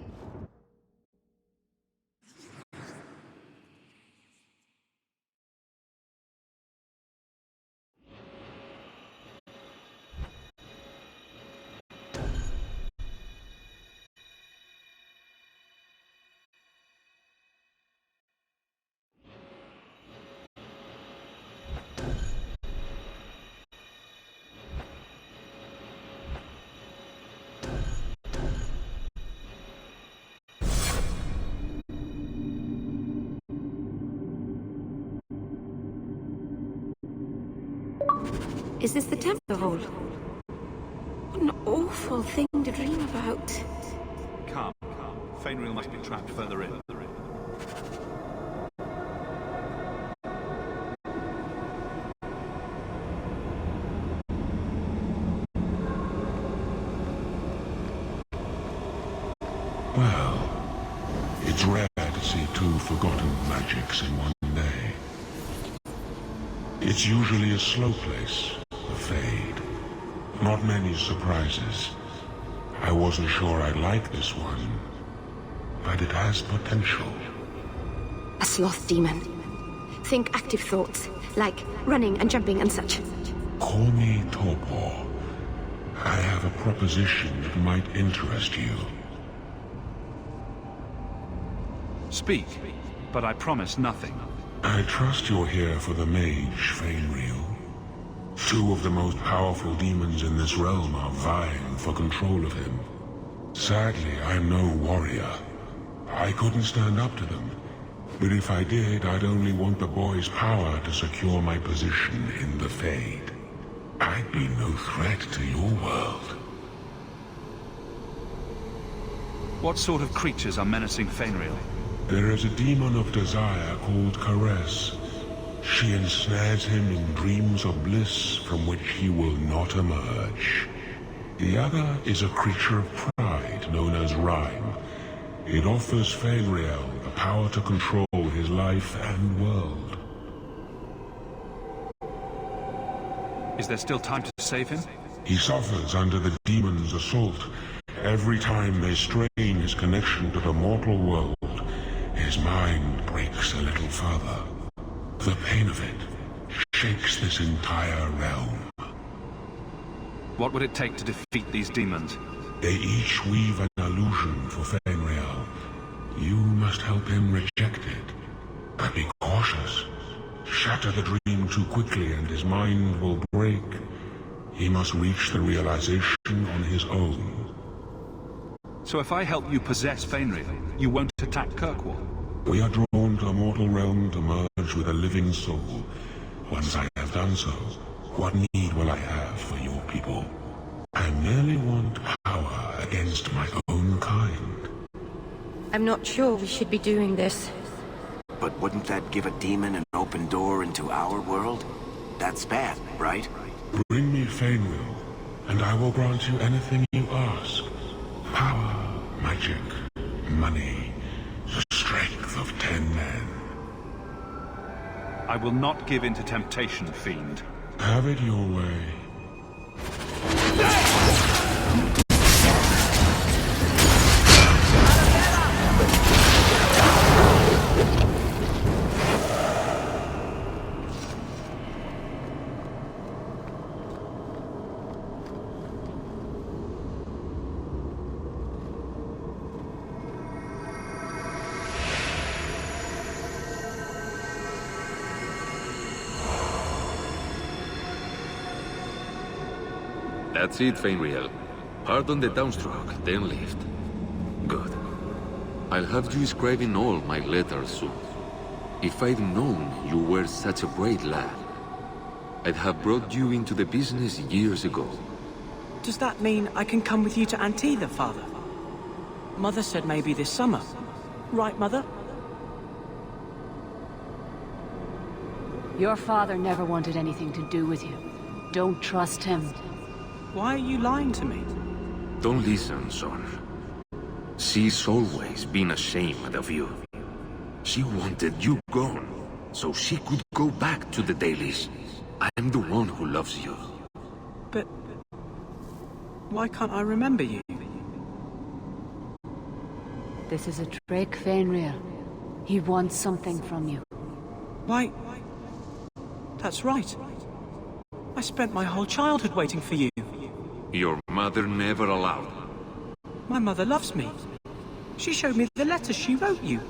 Is this the temple hall? What an awful thing to dream about. Calm. Fainriel must be trapped further in. Well, it's rare to see two forgotten magics in one day. It's usually a slow place, the Fade. Not many surprises. I wasn't sure I'd like this one, but it has potential. A sloth demon. Think active thoughts, like running and jumping and such. Call me Torpor. I have a proposition that might interest you. Speak, but I promise nothing. I trust you're here for the mage, Fainriel. Two of the most powerful demons in this realm are vying for control of him. Sadly, I'm no warrior. I couldn't stand up to them. But if I did, I'd only want the boy's power to secure my position in the Fade. I'd be no threat to your world. What sort of creatures are menacing Fainriel? There is a demon of desire called Caress. She ensnares him in dreams of bliss from which he will not emerge. The other is a creature of pride known as Rhyme. It offers Fainriel the power to control his life and world. Is there still time to save him? He suffers under the demon's assault. Every time they strain his connection to the mortal world, his mind breaks a little further. The pain of it shakes this entire realm. What would it take to defeat these demons? They each weave an illusion for Fainriel. You must help him reject it. But be cautious. Shatter the dream too quickly and his mind will break. He must reach the realization on his own. So if I help you possess Fainriel, you won't attack Kirkwall? We are drawn to the mortal realm to merge with a living soul. Once I have done so, what need will I have for your people? I merely want power against my own kind. I'm not sure we should be doing this. But wouldn't that give a demon an open door into our world? That's bad, right? Bring me Fainriel, and I will grant you anything you ask. Power, magic, money, the strength of 10 men. I will not give in to temptation, fiend. Have it your way. That's it, Fainriel. Pardon the downstroke, then lift. Good. I'll have you scribing all my letters soon. If I'd known you were such a brave lad, I'd have brought you into the business years ago. Does that mean I can come with you to Antitha, Father? Mother said maybe this summer. Right, Mother? Your father never wanted anything to do with you. Don't trust him. Why are you lying to me? Don't listen, son. She's always been ashamed of you. She wanted you gone, so she could go back to the dailies. I am the one who loves you. But... why can't I remember you? This is a trick, Feynriel. He wants something from you. Why... that's right. I spent my whole childhood waiting for you. Your mother never allowed. My mother loves me. She showed me the letters she wrote you.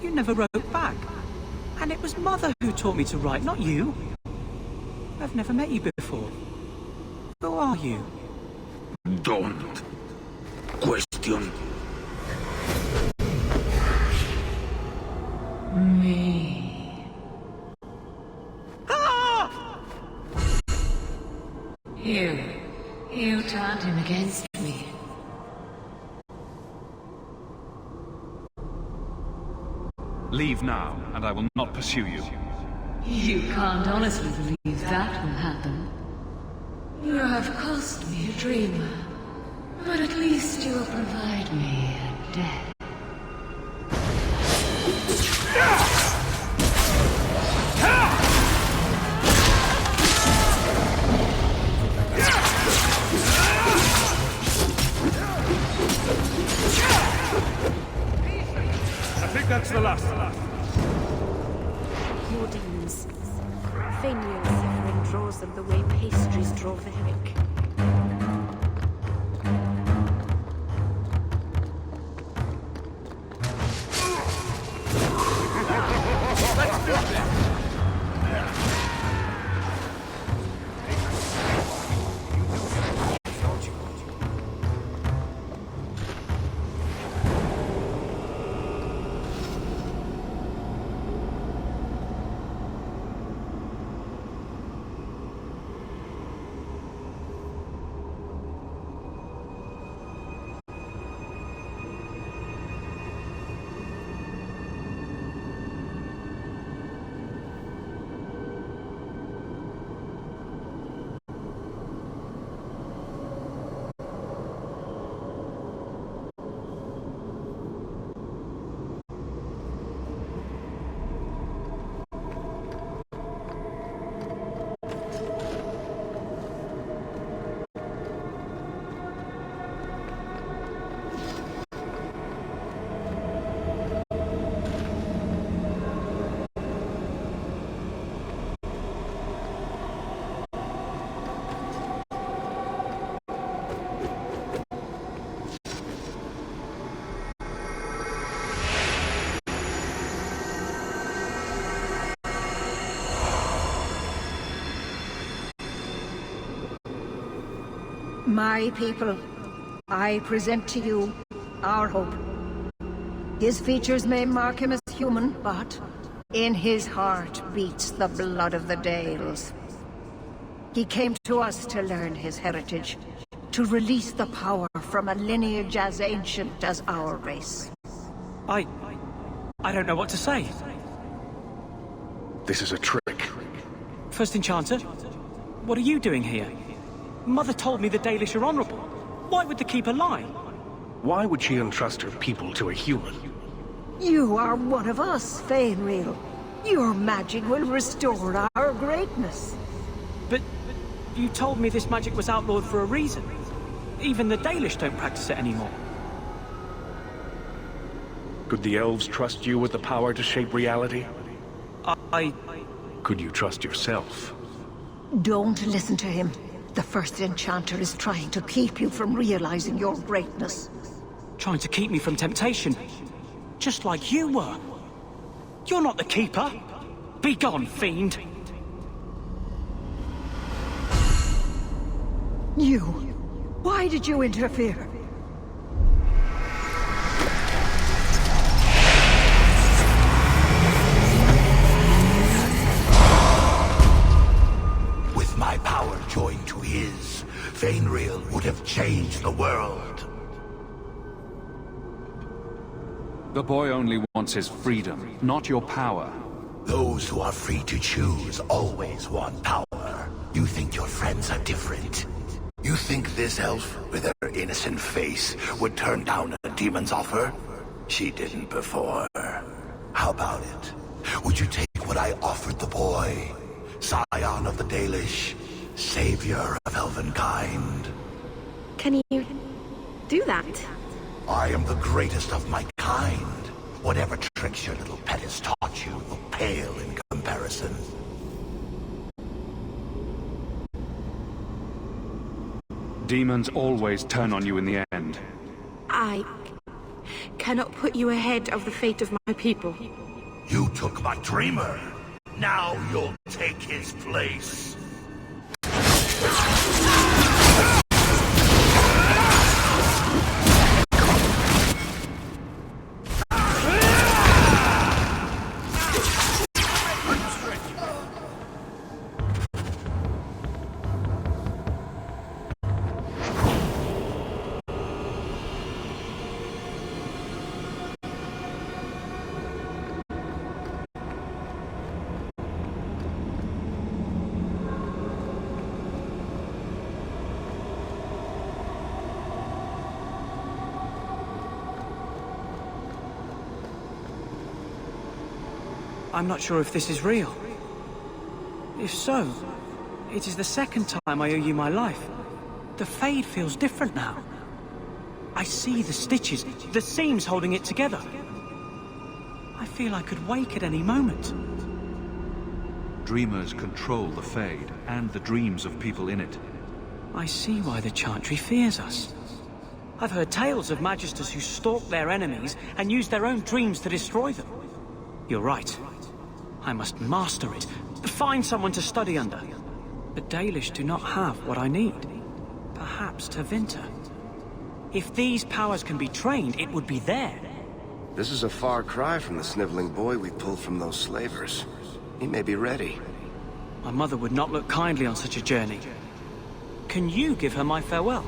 You never wrote back. And it was Mother who taught me to write, not you. I've never met you before. Who are you? Don't question me. Ah! You turned him against me. Leave now, and I will not pursue you. You can't honestly believe that will happen. You have cost me a dream, but at least you will provide me a death. I think that's the last. Your demons. Feynriel's suffering draws them the way pastries draw the hammock. Let's do this! My people, I present to you our hope. His features may mark him as human, but in his heart beats the blood of the Dales. He came to us to learn his heritage, to release the power from a lineage as ancient as our race. I don't know what to say. This is a trick. First Enchanter, what are you doing here? Mother told me the Dalish are honorable. Why would the Keeper lie? Why would she entrust her people to a human? You are one of us, Feynriel. Your magic will restore our greatness. But you told me this magic was outlawed for a reason. Even the Dalish don't practice it anymore. Could the elves trust you with the power to shape reality? Could you trust yourself? Don't listen to him. The First Enchanter is trying to keep you from realizing your greatness. Trying to keep me from temptation. Just like you were. You're not the Keeper. Be gone, fiend. You. Why did you interfere? With my power joined to his, Feynriel would have changed the world. The boy only wants his freedom, not your power. Those who are free to choose always want power. You think your friends are different? You think this elf with her innocent face would turn down a demon's offer? She didn't before. How about it? Would you take what I offered the boy? Scion of the Dalish, savior of elvenkind. Can you do that? I am the greatest of my kind. Whatever tricks your little pet has taught you will pale in comparison. Demons always turn on you in the end. I cannot put you ahead of the fate of my people. You took my dreamer. Now you'll take his place. I'm not sure if this is real. If so, it is the second time I owe you my life. The Fade feels different now. I see the stitches, the seams holding it together. I feel I could wake at any moment. Dreamers control the Fade, and the dreams of people in it. I see why the Chantry fears us. I've heard tales of Magisters who stalk their enemies and use their own dreams to destroy them. You're right. I must master it, find someone to study under. The Dalish do not have what I need. Perhaps Tevinter. If these powers can be trained, it would be there. This is a far cry from the sniveling boy we pulled from those slavers. He may be ready. My mother would not look kindly on such a journey. Can you give her my farewell?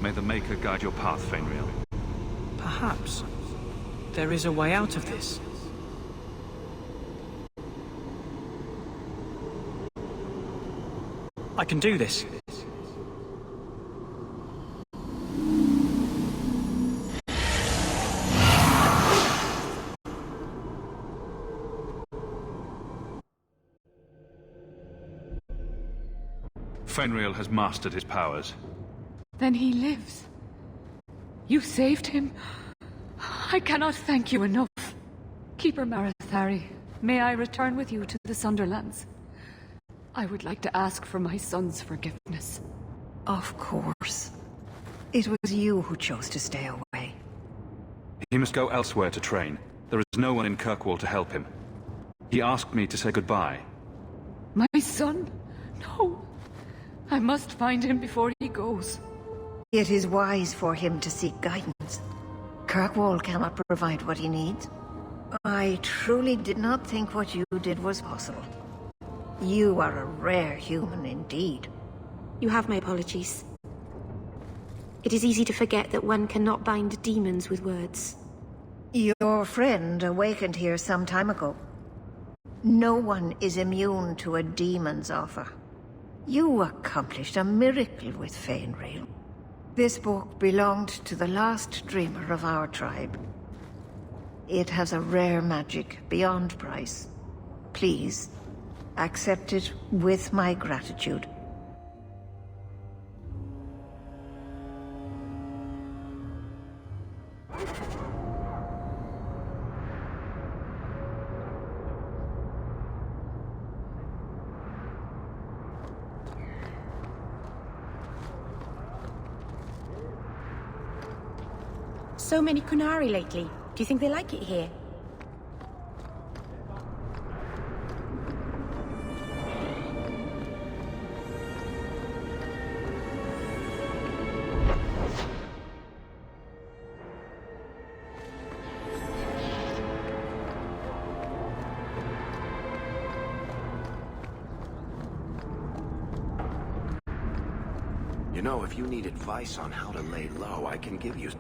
May the Maker guide your path, Feynriel. Perhaps there is a way out of this. I can do this. Feynriel has mastered his powers. Then he lives. You saved him. I cannot thank you enough. Keeper Marathari, may I return with you to the Sunderlands? I would like to ask for my son's forgiveness. Of course. It was you who chose to stay away. He must go elsewhere to train. There is no one in Kirkwall to help him. He asked me to say goodbye. My son? No. I must find him before he goes. It is wise for him to seek guidance. Kirkwall cannot provide what he needs. I truly did not think what you did was possible. You are a rare human indeed. You have my apologies. It is easy to forget that one cannot bind demons with words. Your friend awakened here some time ago. No one is immune to a demon's offer. You accomplished a miracle with Feynriel. This book belonged to the last dreamer of our tribe. It has a rare magic beyond price. Please, accept it with my gratitude. So many Qunari lately. Do you think they like it here? You know, if you need advice on how to lay low, I can give you...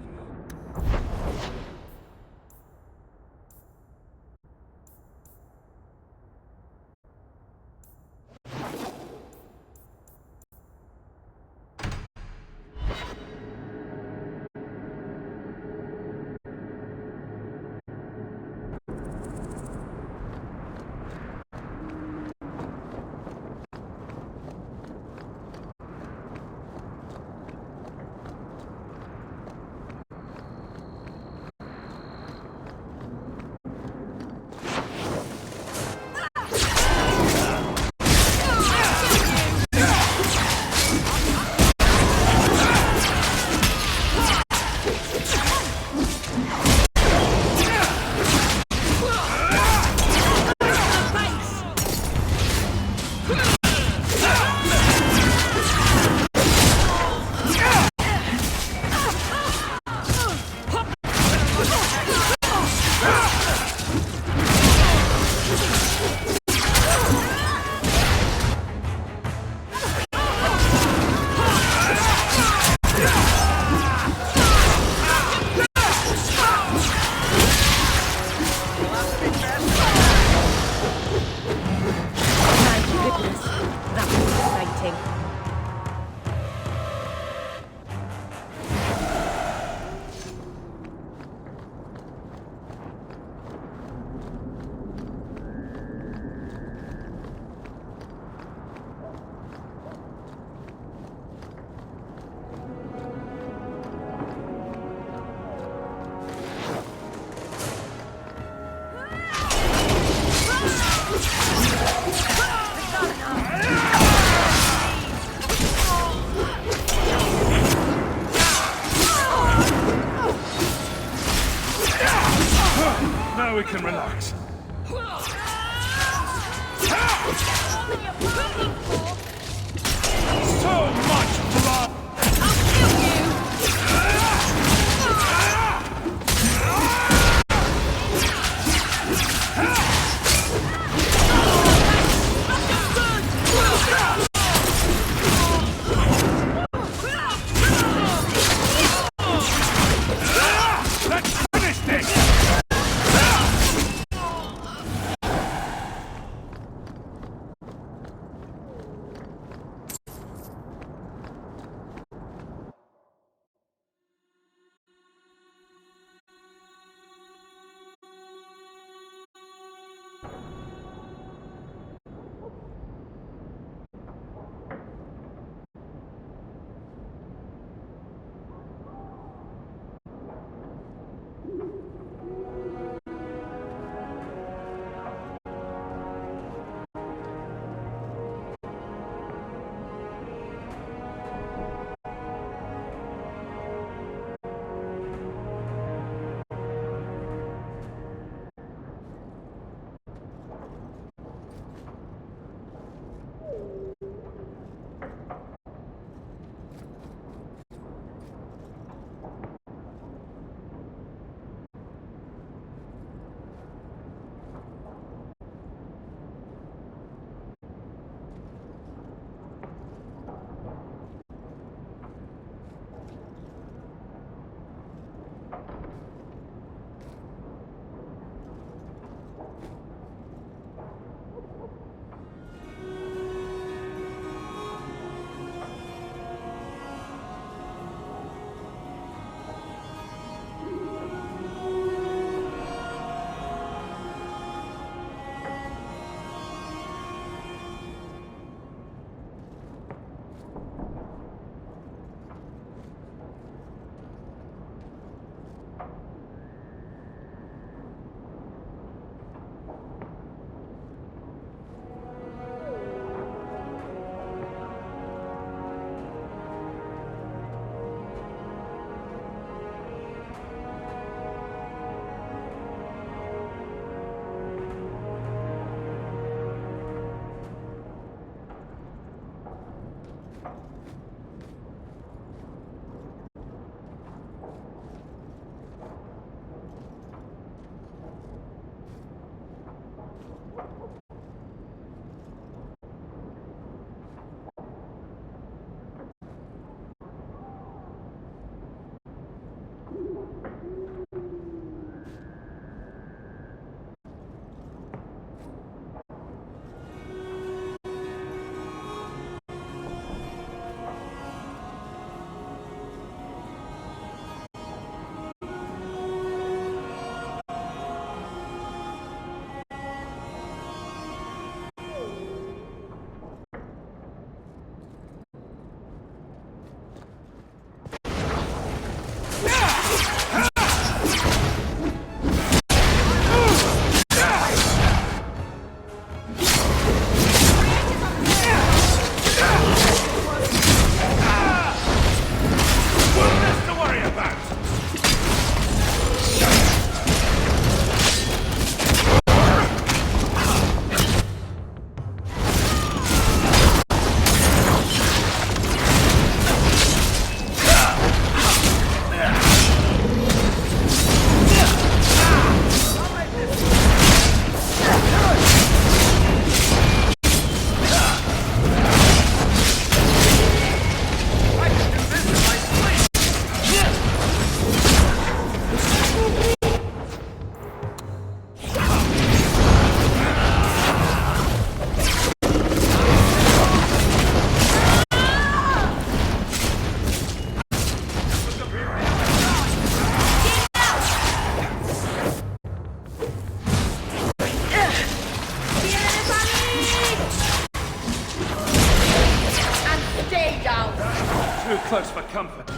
Now we can relax. So much blood! Too close for comfort.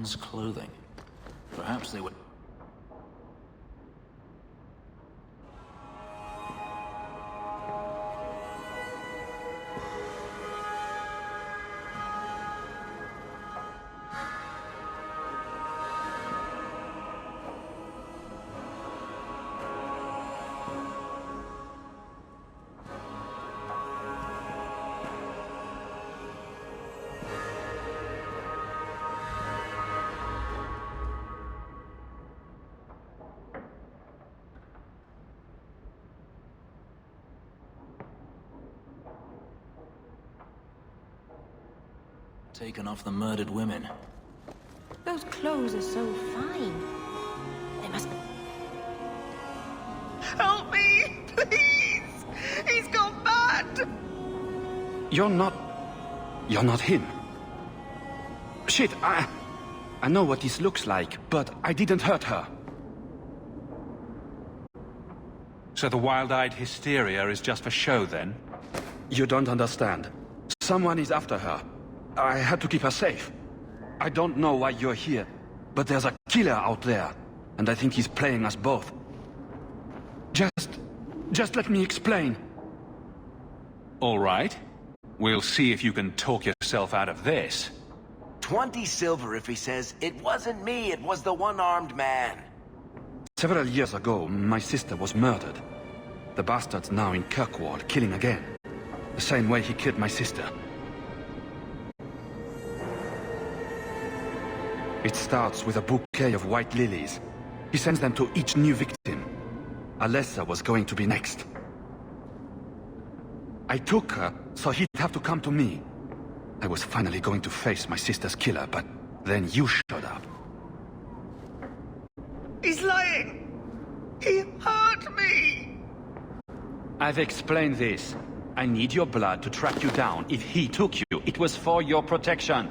son's clothing. Perhaps they would... taken off the murdered women. Those clothes are so fine. They must... Help me, please! He's gone mad! You're not him. Shit, I know what this looks like, but I didn't hurt her. So the wild-eyed hysteria is just for show, then? You don't understand. Someone is after her. I had to keep her safe. I don't know why you're here, but there's a killer out there, and I think he's playing us both. Just let me explain. All right. We'll see if you can talk yourself out of this. 20 silver if he says, "It wasn't me, it was the one-armed man." Several years ago, my sister was murdered. The bastard's now in Kirkwall, killing again. The same way he killed my sister. It starts with a bouquet of white lilies. He sends them to each new victim. Alessa was going to be next. I took her, so he'd have to come to me. I was finally going to face my sister's killer, but then you showed up. He's lying! He hurt me! I've explained this. I need your blood to track you down. If he took you, it was for your protection.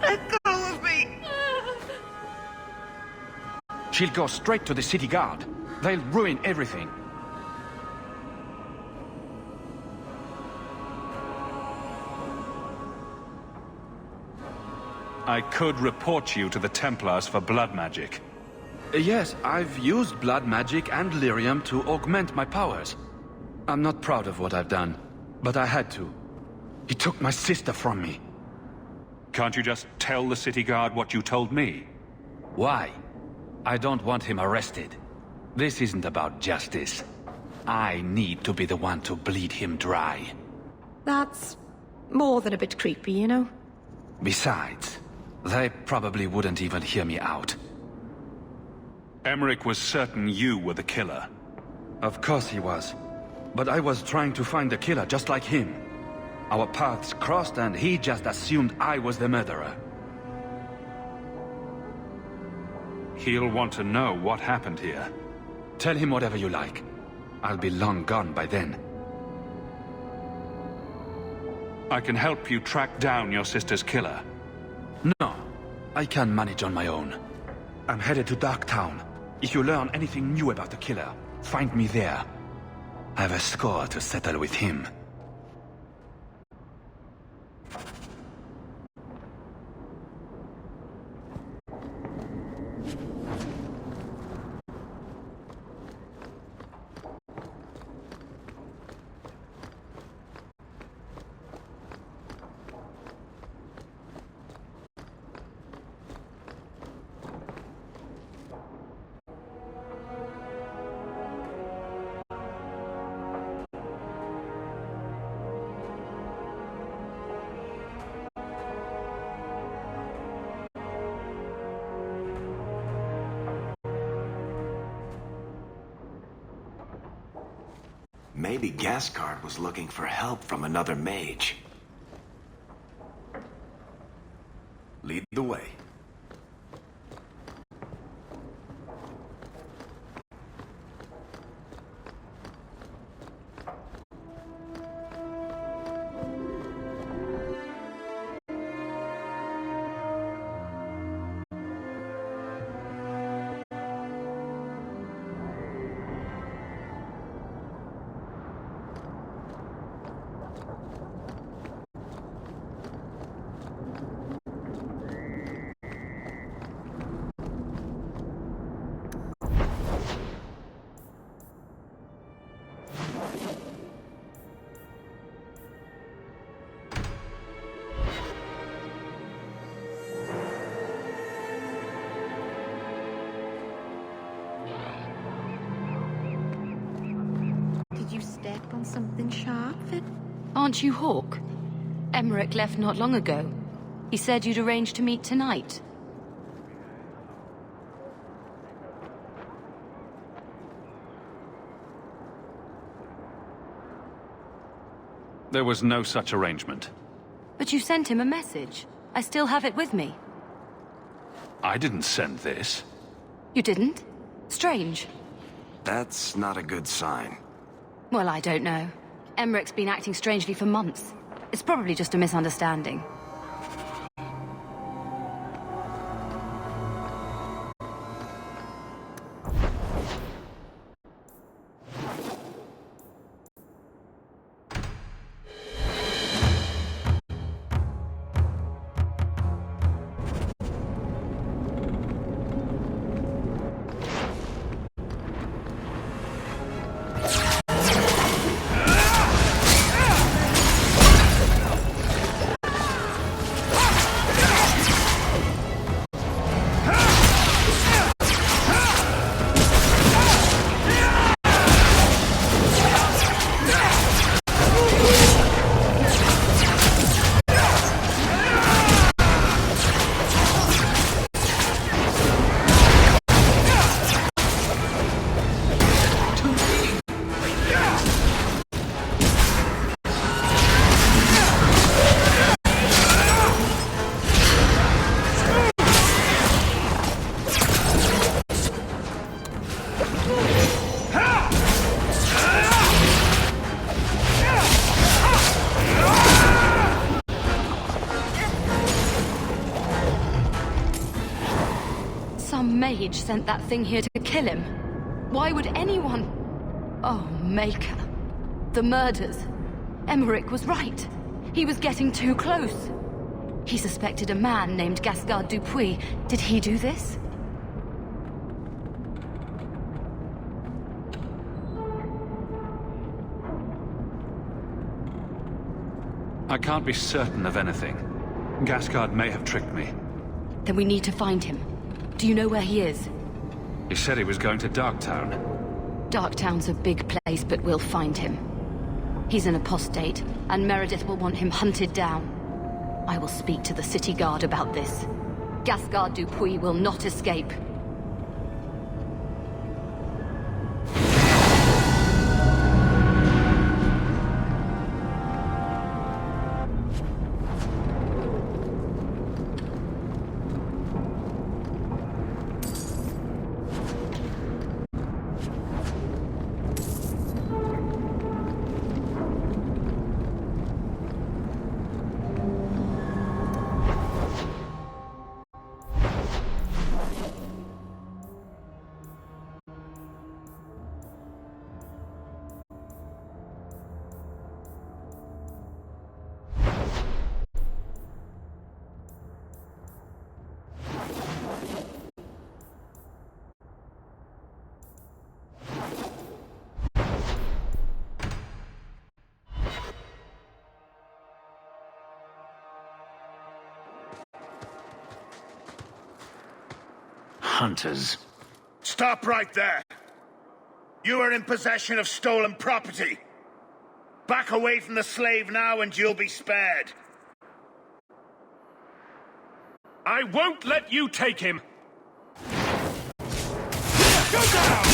Let go of me! She'll go straight to the city guard. They'll ruin everything. I could report you to the Templars for blood magic. Yes, I've used blood magic and lyrium to augment my powers. I'm not proud of what I've done, but I had to. He took my sister from me. Can't you just tell the city guard what you told me? Why? I don't want him arrested. This isn't about justice. I need to be the one to bleed him dry. That's more than a bit creepy, you know? Besides, they probably wouldn't even hear me out. Emmerich was certain you were the killer. Of course he was. But I was trying to find the killer just like him. Our paths crossed and he just assumed I was the murderer. He'll want to know what happened here. Tell him whatever you like. I'll be long gone by then. I can help you track down your sister's killer. No, I can manage on my own. I'm headed to Darktown. If you learn anything new about the killer, find me there. I have a score to settle with him. Maybe Gascard was looking for help from another mage. Lead the way. on something sharp, Finn? Aren't you Hawk? Emmerich left not long ago. He said you'd arranged to meet tonight. There was no such arrangement. But you sent him a message. I still have it with me. I didn't send this. You didn't? Strange. That's not a good sign. Well, I don't know. Emmerich's been acting strangely for months. It's probably just a misunderstanding. Mage sent that thing here to kill him. Why would anyone... Oh, Maker. The murders. Emmerich was right. He was getting too close. He suspected a man named Gascard Dupuis. Did he do this? I can't be certain of anything. Gascard may have tricked me. Then we need to find him. Do you know where he is? He said he was going to Darktown. Darktown's a big place, but we'll find him. He's an apostate, and Meredith will want him hunted down. I will speak to the city guard about this. Gascard Dupuis will not escape. Hunters. Stop right there! You are in possession of stolen property. Back away from the slave now and you'll be spared. I won't let you take him! Go down!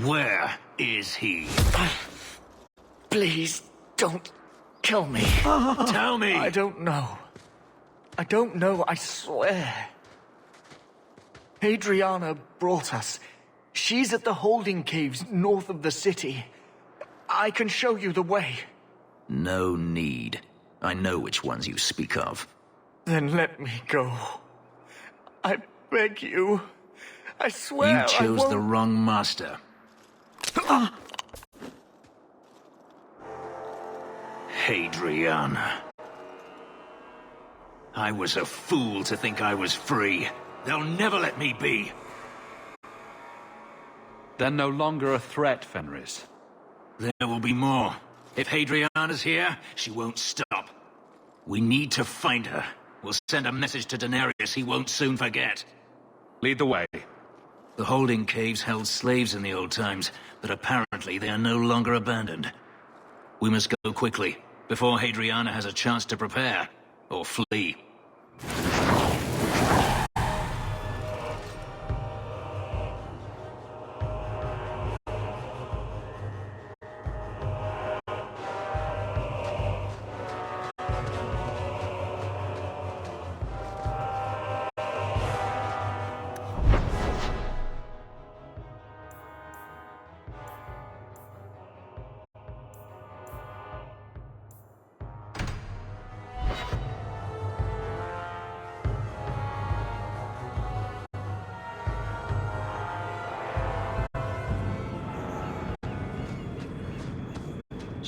Where is he? Please, don't kill me. Tell me! I don't know. I don't know, I swear. Adriana brought us. She's at the holding caves north of the city. I can show you the way. No need. I know which ones you speak of. Then let me go. I beg you. I swear You chose I the wrong master. Hadriana. I was a fool to think I was free. They'll never let me be. They're no longer a threat, Fenris. There will be more. If Hadriana's here, she won't stop. We need to find her. We'll send a message to Daenerys he won't soon forget. Lead the way. The holding caves held slaves in the old times, but apparently they are no longer abandoned. We must go quickly, before Hadriana has a chance to prepare, or flee.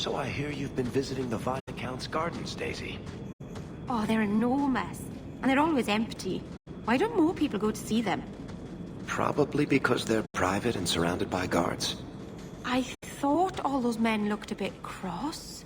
So I hear you've been visiting the Viscount's gardens, Daisy. Oh, they're enormous. And they're always empty. Why don't more people go to see them? Probably because they're private and surrounded by guards. I thought all those men looked a bit cross.